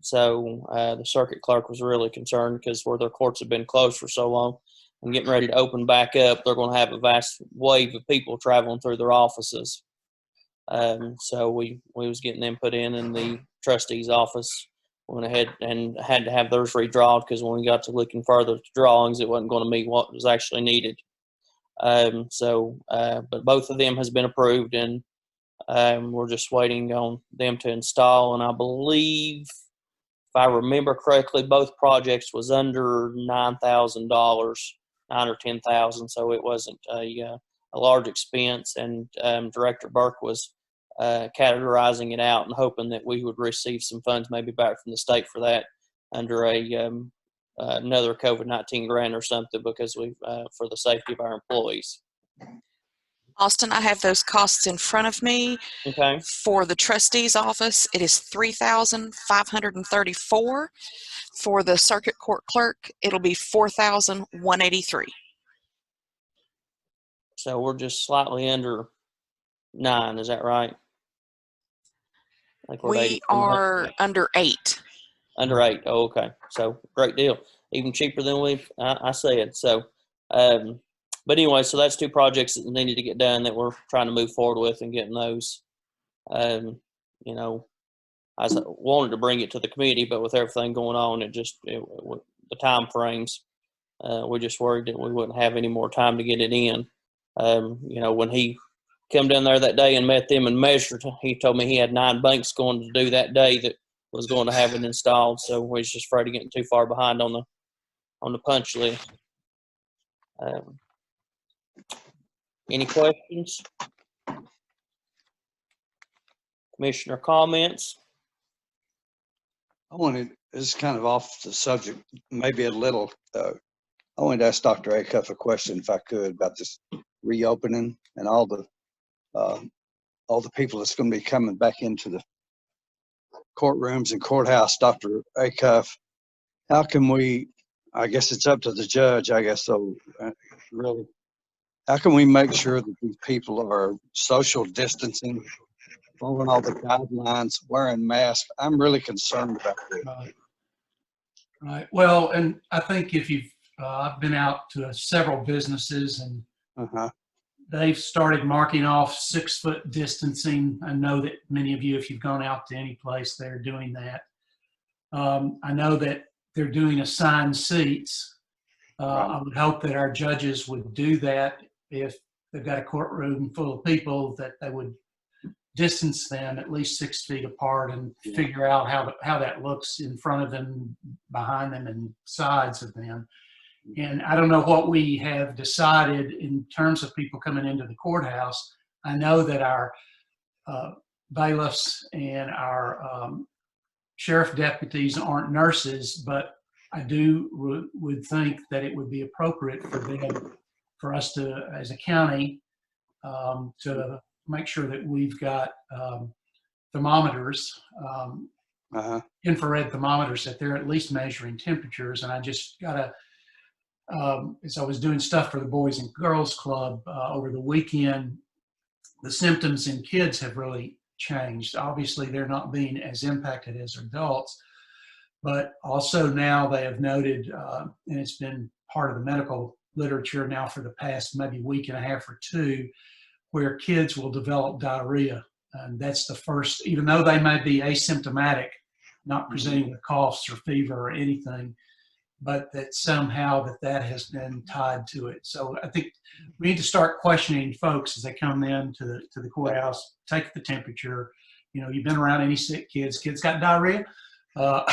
So the circuit clerk was really concerned because where their courts have been closed for so long and getting ready to open back up, they're going to have a vast wave of people traveling through their offices. So we was getting them put in the trustee's office. Went ahead and had to have theirs redrawn because when we got to looking further at the drawings, it wasn't going to meet what was actually needed. But both of them has been approved, and we're just waiting on them to install. And I believe, if I remember correctly, both projects was under $9,000, $9,000 or $10,000, so it wasn't a large expense. And Director Burke was categorizing it out and hoping that we would receive some funds maybe back from the state for that under another COVID-19 grant or something, because for the safety of our employees. Austin, I have those costs in front of me. Okay. For the trustee's office, it is $3,534. For the circuit court clerk, it'll be $4,183. So we're just slightly under 9. Is that right? Like We are under 8. Under 8. Oh, okay. So great deal. Even cheaper than I said. So, but anyway, so that's 2 projects that needed to get done that we're trying to move forward with and getting those. You know, I wanted to bring it to the committee, but with everything going on, the time frames, we just worried that we wouldn't have any more time to get it in. You know, when he came down there that day and met them and measured, he told me he had 9 banks going to do that day that was going to have it installed. So we was just afraid of getting too far behind on the punch list. Any questions? Commissioner comments? This is kind of off the subject, maybe a little. I wanted to ask Dr. Acuff a question, if I could, about this reopening and all the people that's going to be coming back into the courtrooms and courthouse. Dr. Acuff, how can we, I guess it's up to the judge, I guess, so really, how can we make sure that these people are social distancing, following all the guidelines, wearing masks? I'm really concerned about this. Right. Well, and I think if I've been out to several businesses and they've started marking off 6-foot distancing. I know that many of you, if you've gone out to any place, they're doing that. I know that they're doing assigned seats. I would hope that our judges would do that if they've got a courtroom full of people, that they would distance them at least 6 feet apart and figure out how that looks in front of them, behind them, and sides of them. And I don't know what we have decided in terms of people coming into the courthouse. I know that our bailiffs and our sheriff deputies aren't nurses, but I would think that it would be appropriate for us to, as a county, to make sure that we've got thermometers, infrared thermometers, that they're at least measuring temperatures. And I just got to, as I was doing stuff for the Boys and Girls Club over the weekend, the symptoms in kids have really changed. Obviously, they're not being as impacted as adults, but also now they have noted, and it's been part of the medical literature now for the past maybe week and a half or 2, where kids will develop diarrhea. And that's the first, even though they may be asymptomatic, not presenting with coughs or fever or anything, but that somehow that has been tied to it. So I think we need to start questioning folks as they come in to the courthouse, take the temperature. You know, you've been around any sick kids got diarrhea. I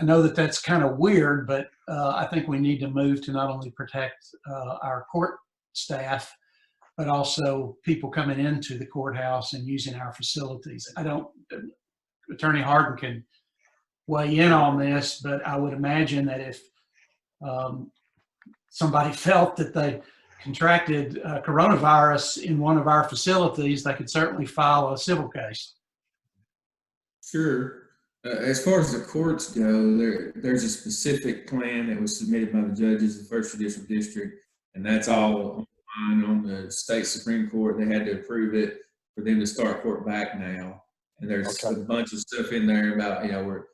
know that that's kind of weird, but I think we need to move to not only protect our court staff, but also people coming into the courthouse and using our facilities. Attorney Harden can weigh in on this, but I would imagine that if somebody felt that they contracted coronavirus in one of our facilities, they could certainly file a civil case. Sure. As far as the courts go, there's a specific plan that was submitted by the judges of the First Judicial District, and that's all on the state Supreme Court. They had to approve it for them to start court back now. And there's a bunch of stuff in there about, where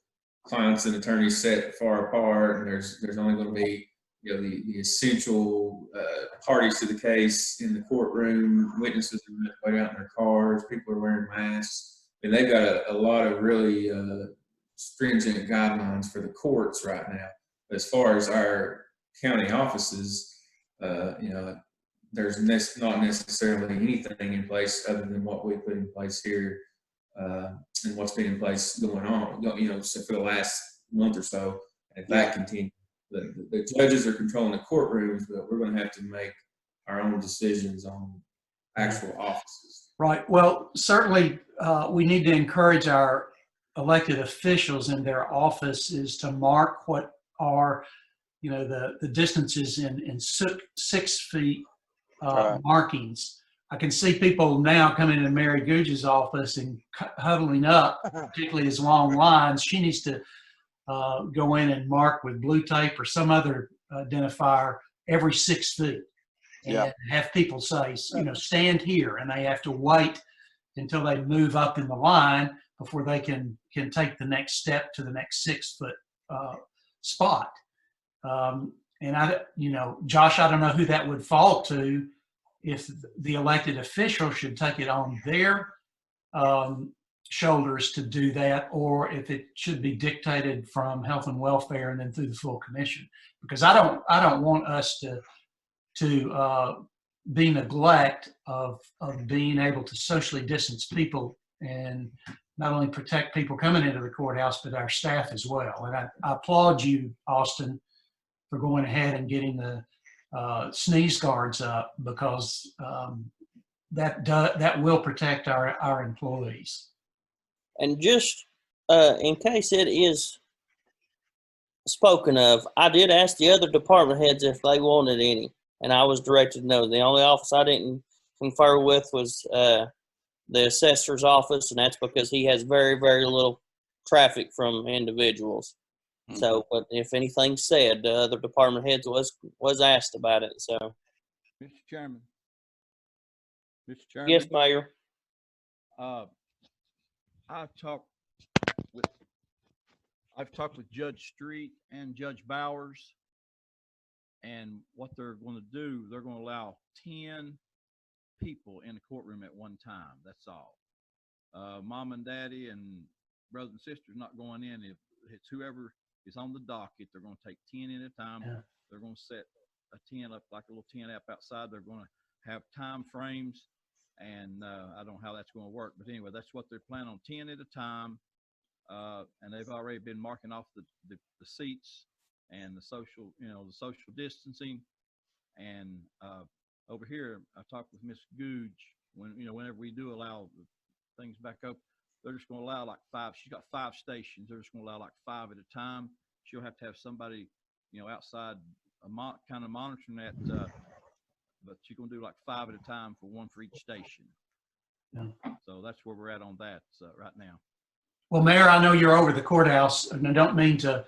clients and attorneys set far apart, and there's only going to be, the essential parties to the case in the courtroom. Witnesses are waiting out in their cars. People are wearing masks. And they've got a lot of really stringent guidelines for the courts right now. As far as our county offices, there's not necessarily anything in place other than what we put in place here and what's been in place going on, so for the last month or so. And if that continues, the judges are controlling the courtrooms, but we're going to have to make our own decisions on actual offices. Right. Well, certainly we need to encourage our elected officials in their offices to mark what are, you know, the distances in 6 feet Right. markings. I can see people now coming into Mary Googe's office and huddling up, particularly as long lines. She needs to go in and mark with blue tape or some other identifier every 6 feet. Yeah. And have people say, you know, stand here, and they have to wait until they move up in the line before they can take the next step to the next 6 foot spot. And I, you know, Josh, I don't know who that would fall to, if the elected official should take it on their shoulders to do that, or if it should be dictated from health and welfare and then through the full commission. Because I don't want us to be neglect of being able to socially distance people and not only protect people coming into the courthouse, but our staff as well. And I applaud you, Austin, for going ahead and getting the sneeze guards up, because that will protect our employees. And just in case it is spoken of, I did ask the other department heads if they wanted any, and I was directed no. The only office I didn't confer with was the assessor's office, and that's because he has very, very little traffic from individuals. So, but if anything said, the other department heads was asked about it. So, Mr. Chairman. Mr. Chairman. yes, Mayor. I've talked with Judge Street and Judge Bowers, and what they're going to do, they're going to allow 10 people in the courtroom at one time. That's all. Mom and daddy and brothers and sisters not going in. If it's whoever is on the docket, they're going to take 10 in a time. Yeah. They're going to set a 10 up, like a little 10 app outside. They're going to have time frames, and I don't know how that's going to work, but anyway, that's what they're planning on, 10 at a time. And they've already been marking off the seats and the social distancing. And over here, I talked with Miss Googe, whenever we do allow things back up, they're just going to allow like 5. She's got 5 stations. They're just going to allow like 5 at a time. She'll have to have somebody, outside kind of monitoring that, but she's going to do like 5 at a time, for 1 for each station. Yeah. So that's where we're at on that right now. Well, Mayor, I know you're over the courthouse, and I don't mean to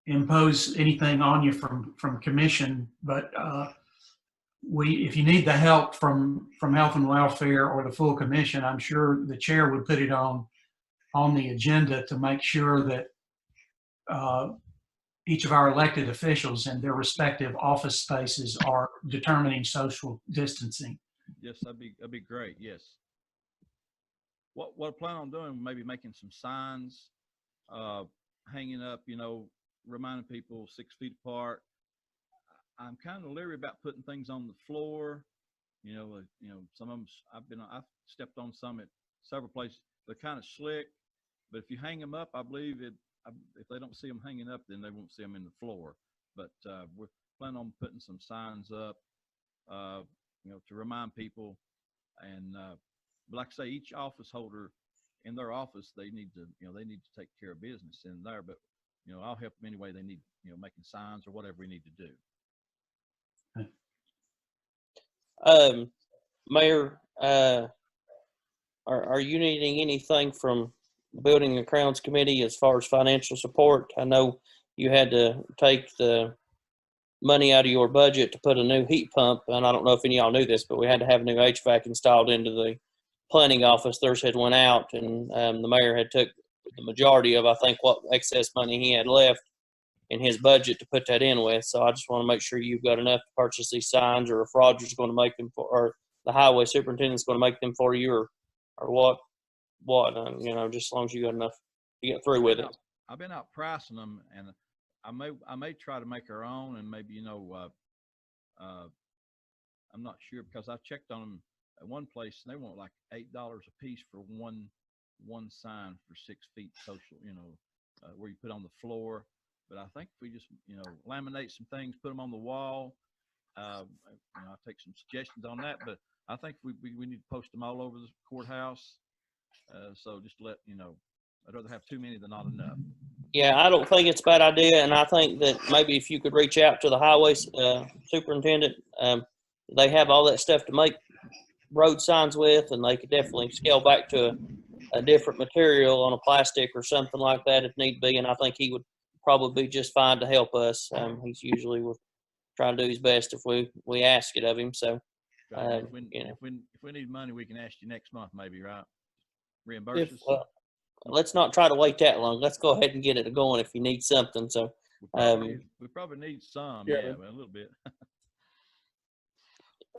impose anything on you from commission, but if you need the help from health and welfare or the full commission, I'm sure the chair would put it on the agenda to make sure that each of our elected officials and their respective office spaces are determining social distancing. Yes, that'd be great. Yes. What I plan on doing, maybe making some signs, hanging up, reminding people 6 feet apart. I'm kind of leery about putting things on the floor. Some of them, I've stepped on some at several places. They're kind of slick, but if you hang them up, I believe if they don't see them hanging up, then they won't see them in the floor. But we're planning on putting some signs up, to remind people. And but like I say, each office holder in their office, they need to take care of business in there. But I'll help them any way they need, making signs or whatever we need to do. Mayor, are you needing anything from Building and Grounds Committee as far as financial support? I know you had to take the money out of your budget to put a new heat pump, and I don't know if any of y'all knew this, but we had to have a new HVAC installed into the planning office. Theirs had went out, and the mayor had took the majority of, I think, what excess money he had left in his budget to put that in with. So I just want to make sure you've got enough to purchase these signs, or if Roger's going to make them for, or the highway superintendent's going to make them for you, or what, just as long as you got enough to get through with it. I've been out pricing them, and I may try to make our own, and maybe, I'm not sure, because I checked on them at one place and they want like $8 a piece for one sign for 6 feet social, where you put on the floor. But I think if we just, laminate some things, put them on the wall, I'll take some suggestions on that, but I think we need to post them all over the courthouse. So just to let you know, I'd rather have too many than not enough. Yeah, I don't think it's a bad idea, and I think that maybe if you could reach out to the highway superintendent, they have all that stuff to make road signs with, and they could definitely scale back to a different material on a plastic or something like that if need be. And I think he would probably be just fine to help us. He's usually will try to do his best if we ask it of him. So, If we need money, we can ask you next month, maybe, right? Reimburse us. Let's not try to wait that long. Let's go ahead and get it going if you need something. So, we probably need some, yeah. a little bit.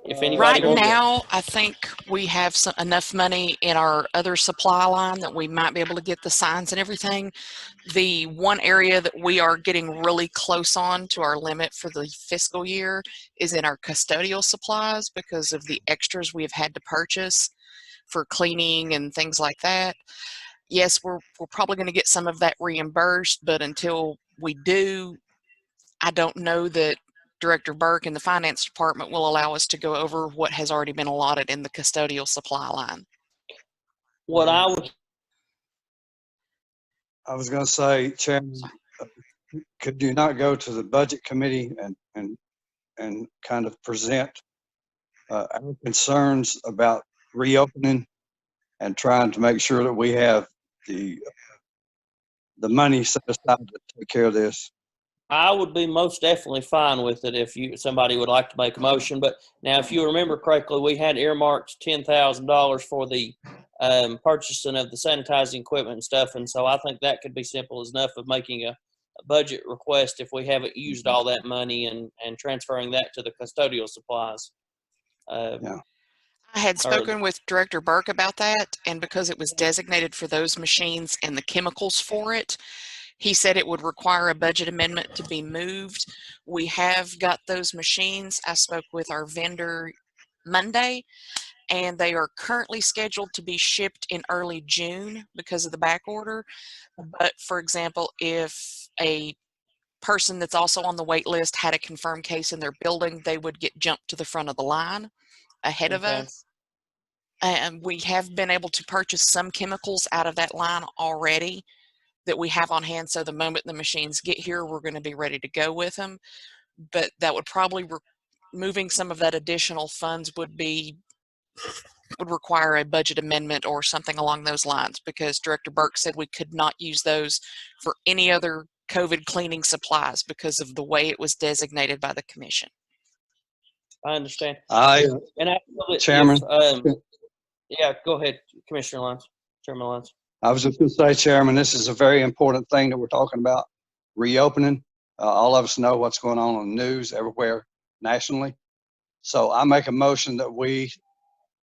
if anybody Right wants- now, I think we have enough money in our other supply line that we might be able to get the signs and everything. The one area that we are getting really close on to our limit for the fiscal year is in our custodial supplies because of the extras we have had to purchase for cleaning and things like that. Yes, we're probably going to get some of that reimbursed, but until we do, I don't know that Director Burke and the finance department will allow us to go over what has already been allotted in the custodial supply line. what I was going to say, Chairman, could you not go to the budget committee and kind of present our concerns about reopening and trying to make sure that we have the money set aside to take care of this? I would be most definitely fine with it if somebody would like to make a motion. But now, if you remember correctly, we had earmarked $10,000 for the purchasing of the sanitizing equipment and stuff, and so I think that could be simple as enough of making a budget request if we haven't used all that money and transferring that to the custodial supplies. Yeah. I had spoken with Director Burke about that, and because it was designated for those machines and the chemicals for it, he said it would require a budget amendment to be moved. We have got those machines. I spoke with our vendor Monday, and they are currently scheduled to be shipped in early June because of the back order. But for example, if a person that's also on the wait list had a confirmed case in their building, they would get jumped to the front of the line ahead of us. And we have been able to purchase some chemicals out of that line already that we have on hand. So the moment the machines get here, we're going to be ready to go with them. But that would probably, moving some of that additional funds would require a budget amendment or something along those lines, because Director Burke said we could not use those for any other COVID cleaning supplies because of the way it was designated by the commission. I understand. Chairman. Yeah, go ahead, Commissioner Lyons, Chairman Lyons. I was just going to say, Chairman, this is a very important thing that we're talking about, reopening. All of us know what's going on in the news everywhere nationally. So I make a motion that we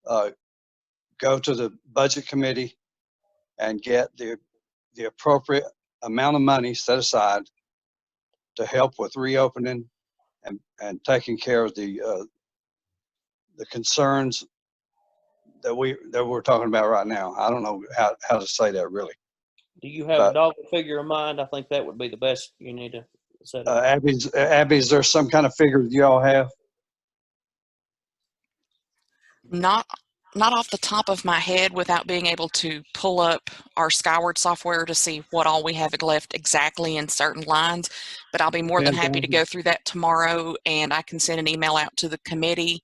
go to the budget committee and get the appropriate amount of money set aside to help with reopening and taking care of the concerns that we're talking about right now. I don't know how to say that really. Do you have a dollar figure in mind? I think that would be the best you need to set up. Abby, is there some kind of figure that you all have? Not off the top of my head without being able to pull up our Skyward software to see what all we have left exactly in certain lines. But I'll be more than happy to go through that tomorrow, and I can send an email out to the committee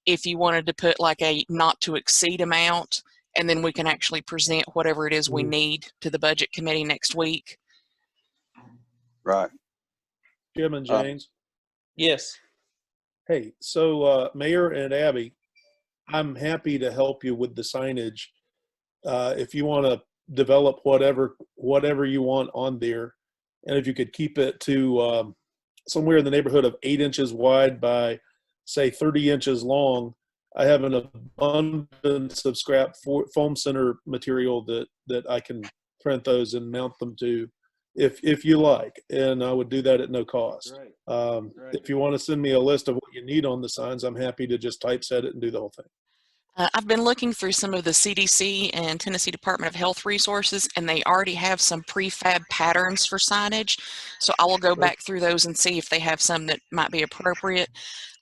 if you wanted to put like a not to exceed amount, and then we can actually present whatever it is we need to the budget committee next week. Right. Jim and James. Yes. Hey, so Mayor and Abby, I'm happy to help you with the signage. If you want to develop whatever you want on there, and if you could keep it to somewhere in the neighborhood of 8 inches wide by, say, 30 inches long. I have an abundance of scrap foam center material that I can print those and mount them to, if you like, and I would do that at no cost. Great. If you want to send me a list of what you need on the signs, I'm happy to just typeset it and do the whole thing. I've been looking through some of the CDC and Tennessee Department of Health resources, and they already have some prefab patterns for signage. So I will go back through those and see if they have some that might be appropriate.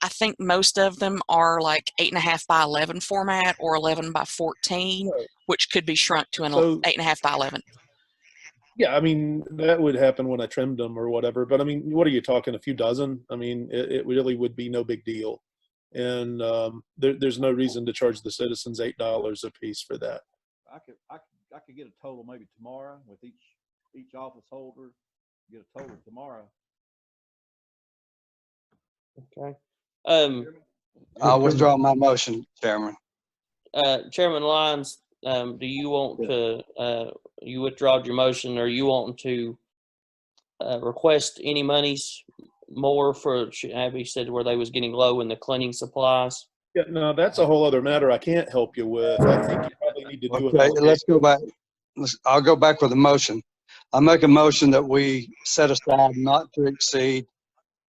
I think most of them are like 8.5 by 11 format or 11 by 14, which could be shrunk to an 8.5 by 11. Yeah, I mean, that would happen when I trimmed them or whatever. But I mean, what are you talking, a few dozen? I mean, it really would be no big deal. And there's no reason to charge the citizens $8 a piece for that. I could get a total maybe tomorrow with each office holder. Get a total tomorrow. Okay. I'll withdraw my motion, Chairman. Chairman Lyons, do you want to, you withdrawed your motion, or you want to request any monies more for, Abby said where they was getting low in the cleaning supplies? Yeah, no, that's a whole other matter I can't help you with. I think you probably need to do it. Okay, let's go back. I'll go back with a motion. I make a motion that we set aside not to exceed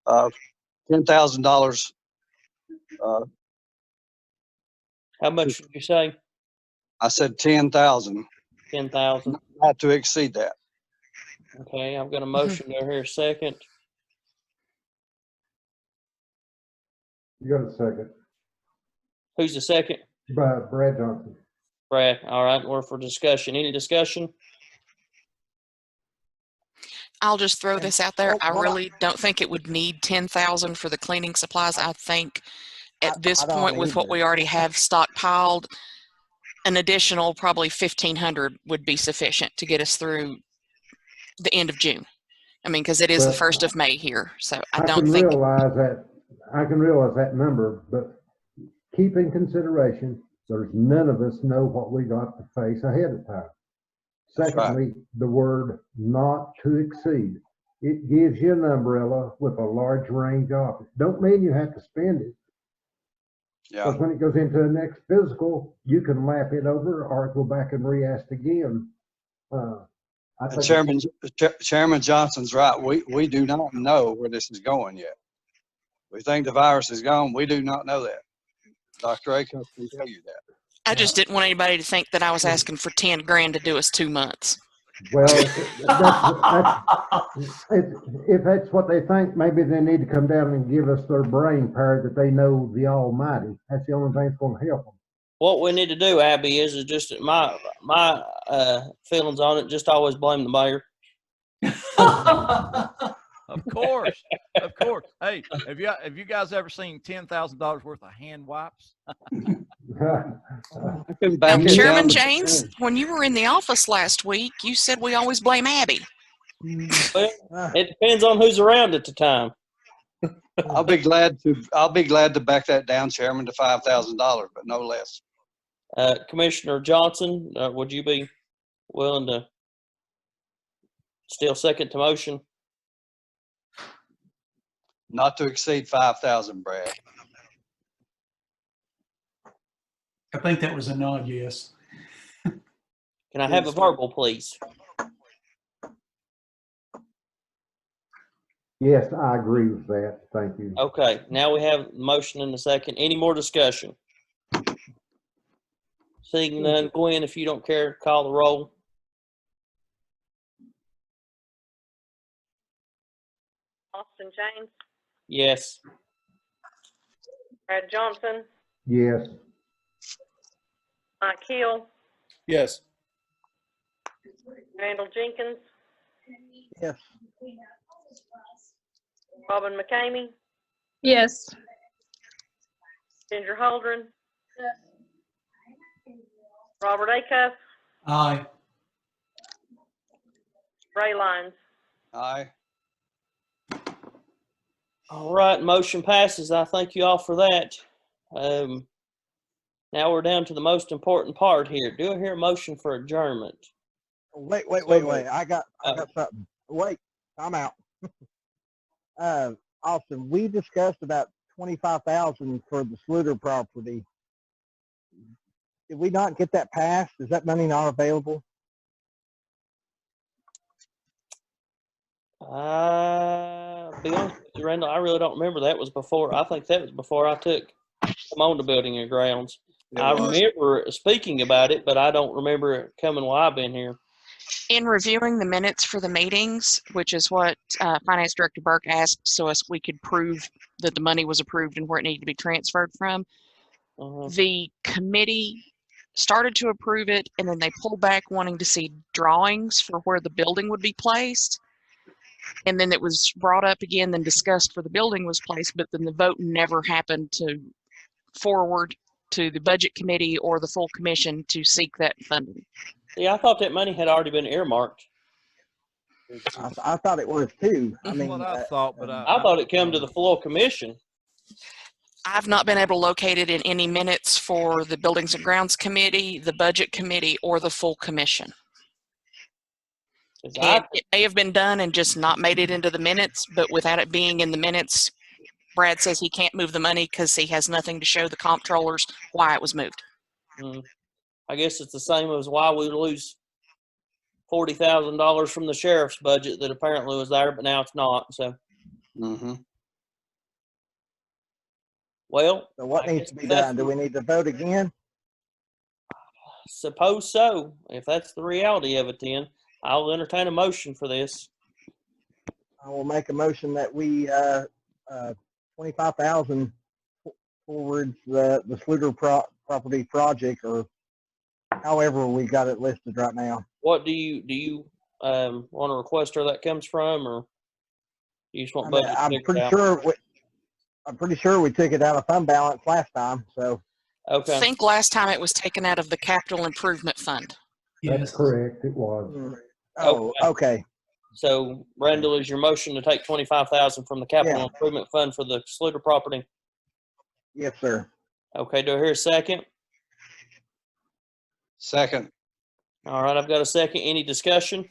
$10,000. How much did you say? I said 10,000. 10,000. Not to exceed that. Okay, I've got a motion there here. Second. You got a second. Who's the second? Brad Johnson. Brad. All right, we're for discussion. Any discussion? I'll just throw this out there. I really don't think it would need 10,000 for the cleaning supplies. I think at this point, with what we already have stockpiled, an additional probably 1,500 would be sufficient to get us through the end of June. I mean, because it is the 1st of May here, so I don't think. I can realize that number, but keep in consideration, there's none of us know what we got to face ahead of time. Secondly, the word not to exceed. It gives you an umbrella with a large range of it. Don't mean you have to spend it. Yeah. Because when it goes into the next physical, you can lap it over or go back and re-ask again. Chairman Johnson's right. We do not know where this is going yet. We think the virus is gone. We do not know that. Dr. Acuff can tell you that. I just didn't want anybody to think that I was asking for 10 grand to do us 2 months. Well, if that's what they think, maybe they need to come down and give us their brain power that they know the Almighty. That's the only thing that's going to help them. What we need to do, Abby, is just my feelings on it. Just always blame the mayor. Of course, of course. Hey, have you guys ever seen $10,000 worth of hand wipes? Chairman James, when you were in the office last week, you said we always blame Abby. Well, it depends on who's around at the time. I'll be glad to back that down, Chairman, to $5,000, but no less. Commissioner Johnson, would you be willing to still second to motion? Not to exceed 5,000, Brad. I think that was a nod, yes. Can I have a verbal, please? Yes, I agree with that. Thank you. Okay, now we have motion in a second. Any more discussion? Seeing none, Gwen, if you don't care, call the roll. Austin James, Yes. Brad Johnson, Yes. Mike Hill, Yes. Randall Jenkins, Yes. Robin McCamey, Yes. Ginger Holdren, Robert Acuff, Aye. Ray Lyons. Aye. All right, motion passes. I thank you all for that. Now we're down to the most important part here. Do I hear a motion for adjournment? Wait. I got something. Wait, I'm out. Austin, we discussed about 25,000 for the Sluter property. Did we not get that passed? Is that money not available? Be honest with you, Randall, I really don't remember. That was before. I think that was before I took them on to building and grounds. I remember speaking about it, but I don't remember it coming while I've been here. In reviewing the minutes for the meetings, which is what Finance Director Burke asked so as we could prove that the money was approved and where it needed to be transferred from, the committee started to approve it, and then they pulled back wanting to see drawings for where the building would be placed. And then it was brought up again, then discussed where the building was placed, but then the vote never happened to forward to the budget committee or the full commission to seek that funding. Yeah, I thought that money had already been earmarked. I thought it was too. I That's mean, what I thought, but I thought it came to the full commission. I've not been able to locate it in any minutes for the Buildings and Grounds Committee, the Budget Committee, or the full commission. And it may have been done and just not made it into the minutes, but without it being in the minutes, Brad says he can't move the money because he has nothing to show the comptrollers why it was moved. I guess it's the same as why we lose $40,000 from the sheriff's budget that apparently was there, but now it's not. So, well, so what needs to be done? Do we need to vote again? Suppose so. If that's the reality of it, then I'll entertain a motion for this. I will make a motion that we 25,000 towards the Sluter property project, or however we got it listed right now. What do you want to request where that comes from, or you just want budget? I'm pretty sure we took it out of fund balance last time. So I think last time it was taken out of the capital improvement fund. That's correct. It was. Oh, okay. So, Randall, is your motion to take 25,000 from the capital improvement fund for the Sluter property? Yes, sir. Okay. Do I hear a second? Second. All right. I've got a second. Any discussion?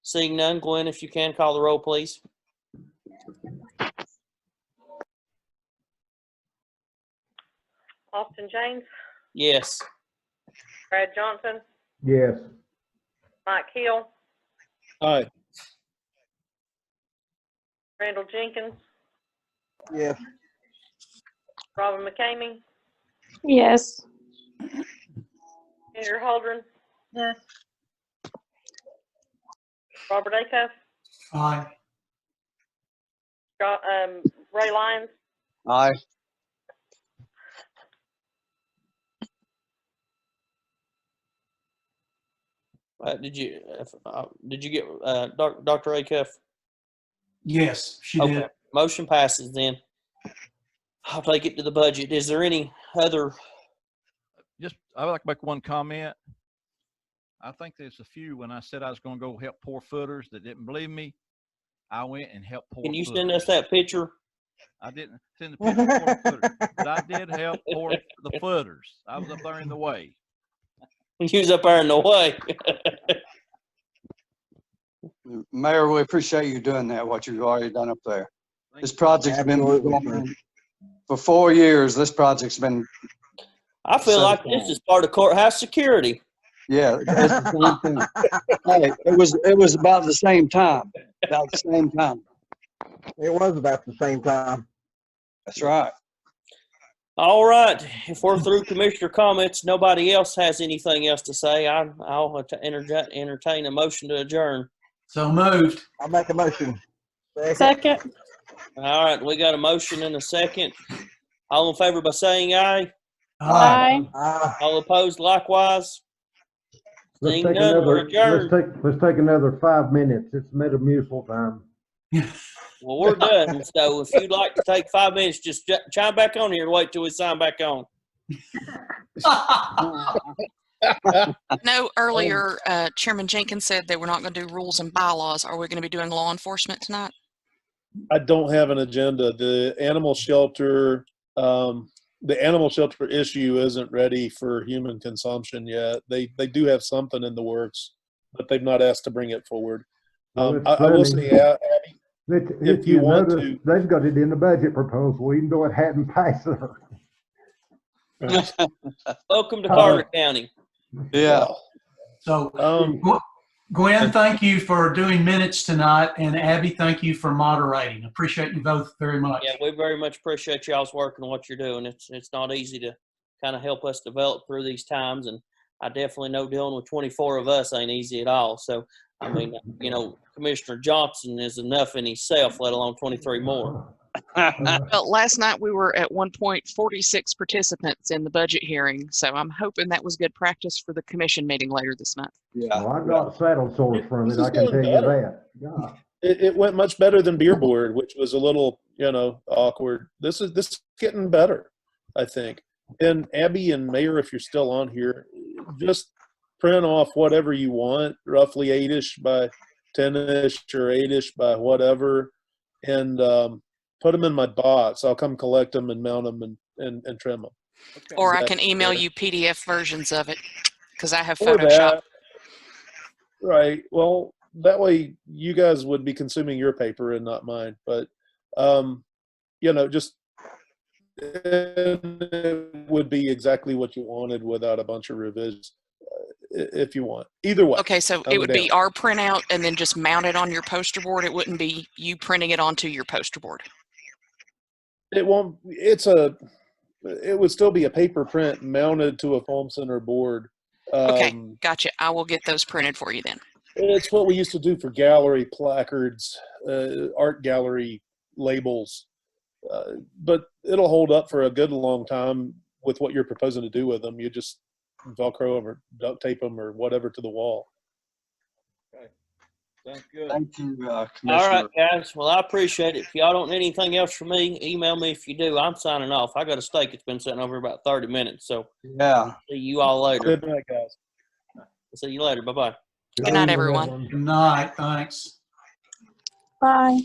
Seeing none, Glenn, if you can call the roll, please. Austin James, Yes. Brad Johnson, Yes. Mike Hill, Aye. Randall Jenkins, Yes. Robin McCamey, Yes. Ginger Holdren, Yes. Robert Acuff, Aye. Scott, Ray Lyons, Aye. Did you get Dr. Acuff? Yes, she Okay. did. Motion passes then. I'll take it to the budget. Is there any other? I would like to make one comment. I think there's a few, when I said I was going to go help poor footers that didn't believe me, I went and helped poor Can you footers. send us that picture? I didn't send the picture of poor footers, but I did help the footers. I was up there in the way. He was up there in the way. Mayor, we appreciate you doing that, what you've already done up there. This project's been going on for 4 years. This project's been. I feel like this is part of courthouse security. Yeah, it's the same thing. Hey, it was about the same time. About the same time. It was about the same time. That's right. All right. If we're through commissioner comments, nobody else has anything else to say, I'll entertain a motion to adjourn. So moved. I'll make a motion. Second. All right. We got a motion and a second. All in favor by saying aye. Aye. All opposed likewise. Let's Seeing take none, we're another, adjourned. let's take another 5 minutes. It's Metamucil time. Well, we're done. So if you'd like to take 5 minutes, just chime back on here and wait till we sign back on. No, earlier, Chairman Jenkins said they were not going to do rules and bylaws. Are we going to be doing law enforcement tonight? I don't have an agenda. The animal shelter issue isn't ready for human consumption yet. They do have something in the works, but they've not asked to bring it forward. I will say, Abby, if you want to, they've got it in the budget proposal, even though it hadn't passed there. welcome to Carter County. Yeah. So Gwen, thank you for doing minutes tonight, and Abby, thank you for moderating. Appreciate you both very much. Yeah, we very much appreciate y'all's work and what you're doing. It's not easy to kind of help us develop through these times, and I definitely know dealing with 24 of us ain't easy at all. So, I mean, you know, Commissioner Johnson is enough in himself, let alone 23 more. Well, last night we were at 1.46 participants in the budget hearing, so I'm hoping that was good practice for the commission meeting later this month. Yeah. Well, I got saddle sores from This it, is I can going tell you better. that. God. It went much better than beer board, which was a little, you know, awkward. This is getting better, I think. And Abby and Mayor, if you're still on here, just print off whatever you want, roughly 8-ish by 10-ish or 8-ish by whatever, and put them in my box. I'll come collect them and mount them and trim them. Okay. Or I can email you PDF versions of it because I have Or Photoshop. that. Right. Well, that way you guys would be consuming your paper and not mine. But, you know, just it would be exactly what you wanted without a bunch of revisions if you want. Either way. Okay, so it would be our printout and then just mount it on your poster board. It wouldn't be you printing it onto your poster board. It won't. It would still be a paper print mounted to a foam center board. Okay, gotcha. I will get those printed for you then. It's what we used to do for gallery placards, art gallery labels. But it'll hold up for a good long time with what you're proposing to do with them. You just Velcro them or duct tape them or whatever to the wall. Okay. Sounds good. Thank you, Commissioner. All right, guys. Well, I appreciate it. If y'all don't need anything else from me, email me if you do. I'm signing off. I got a steak. It's been sitting over about 30 minutes. So Yeah. see you all later. Good night, guys. See you later. Bye-bye. Good night, everyone. Good night. Thanks. Bye.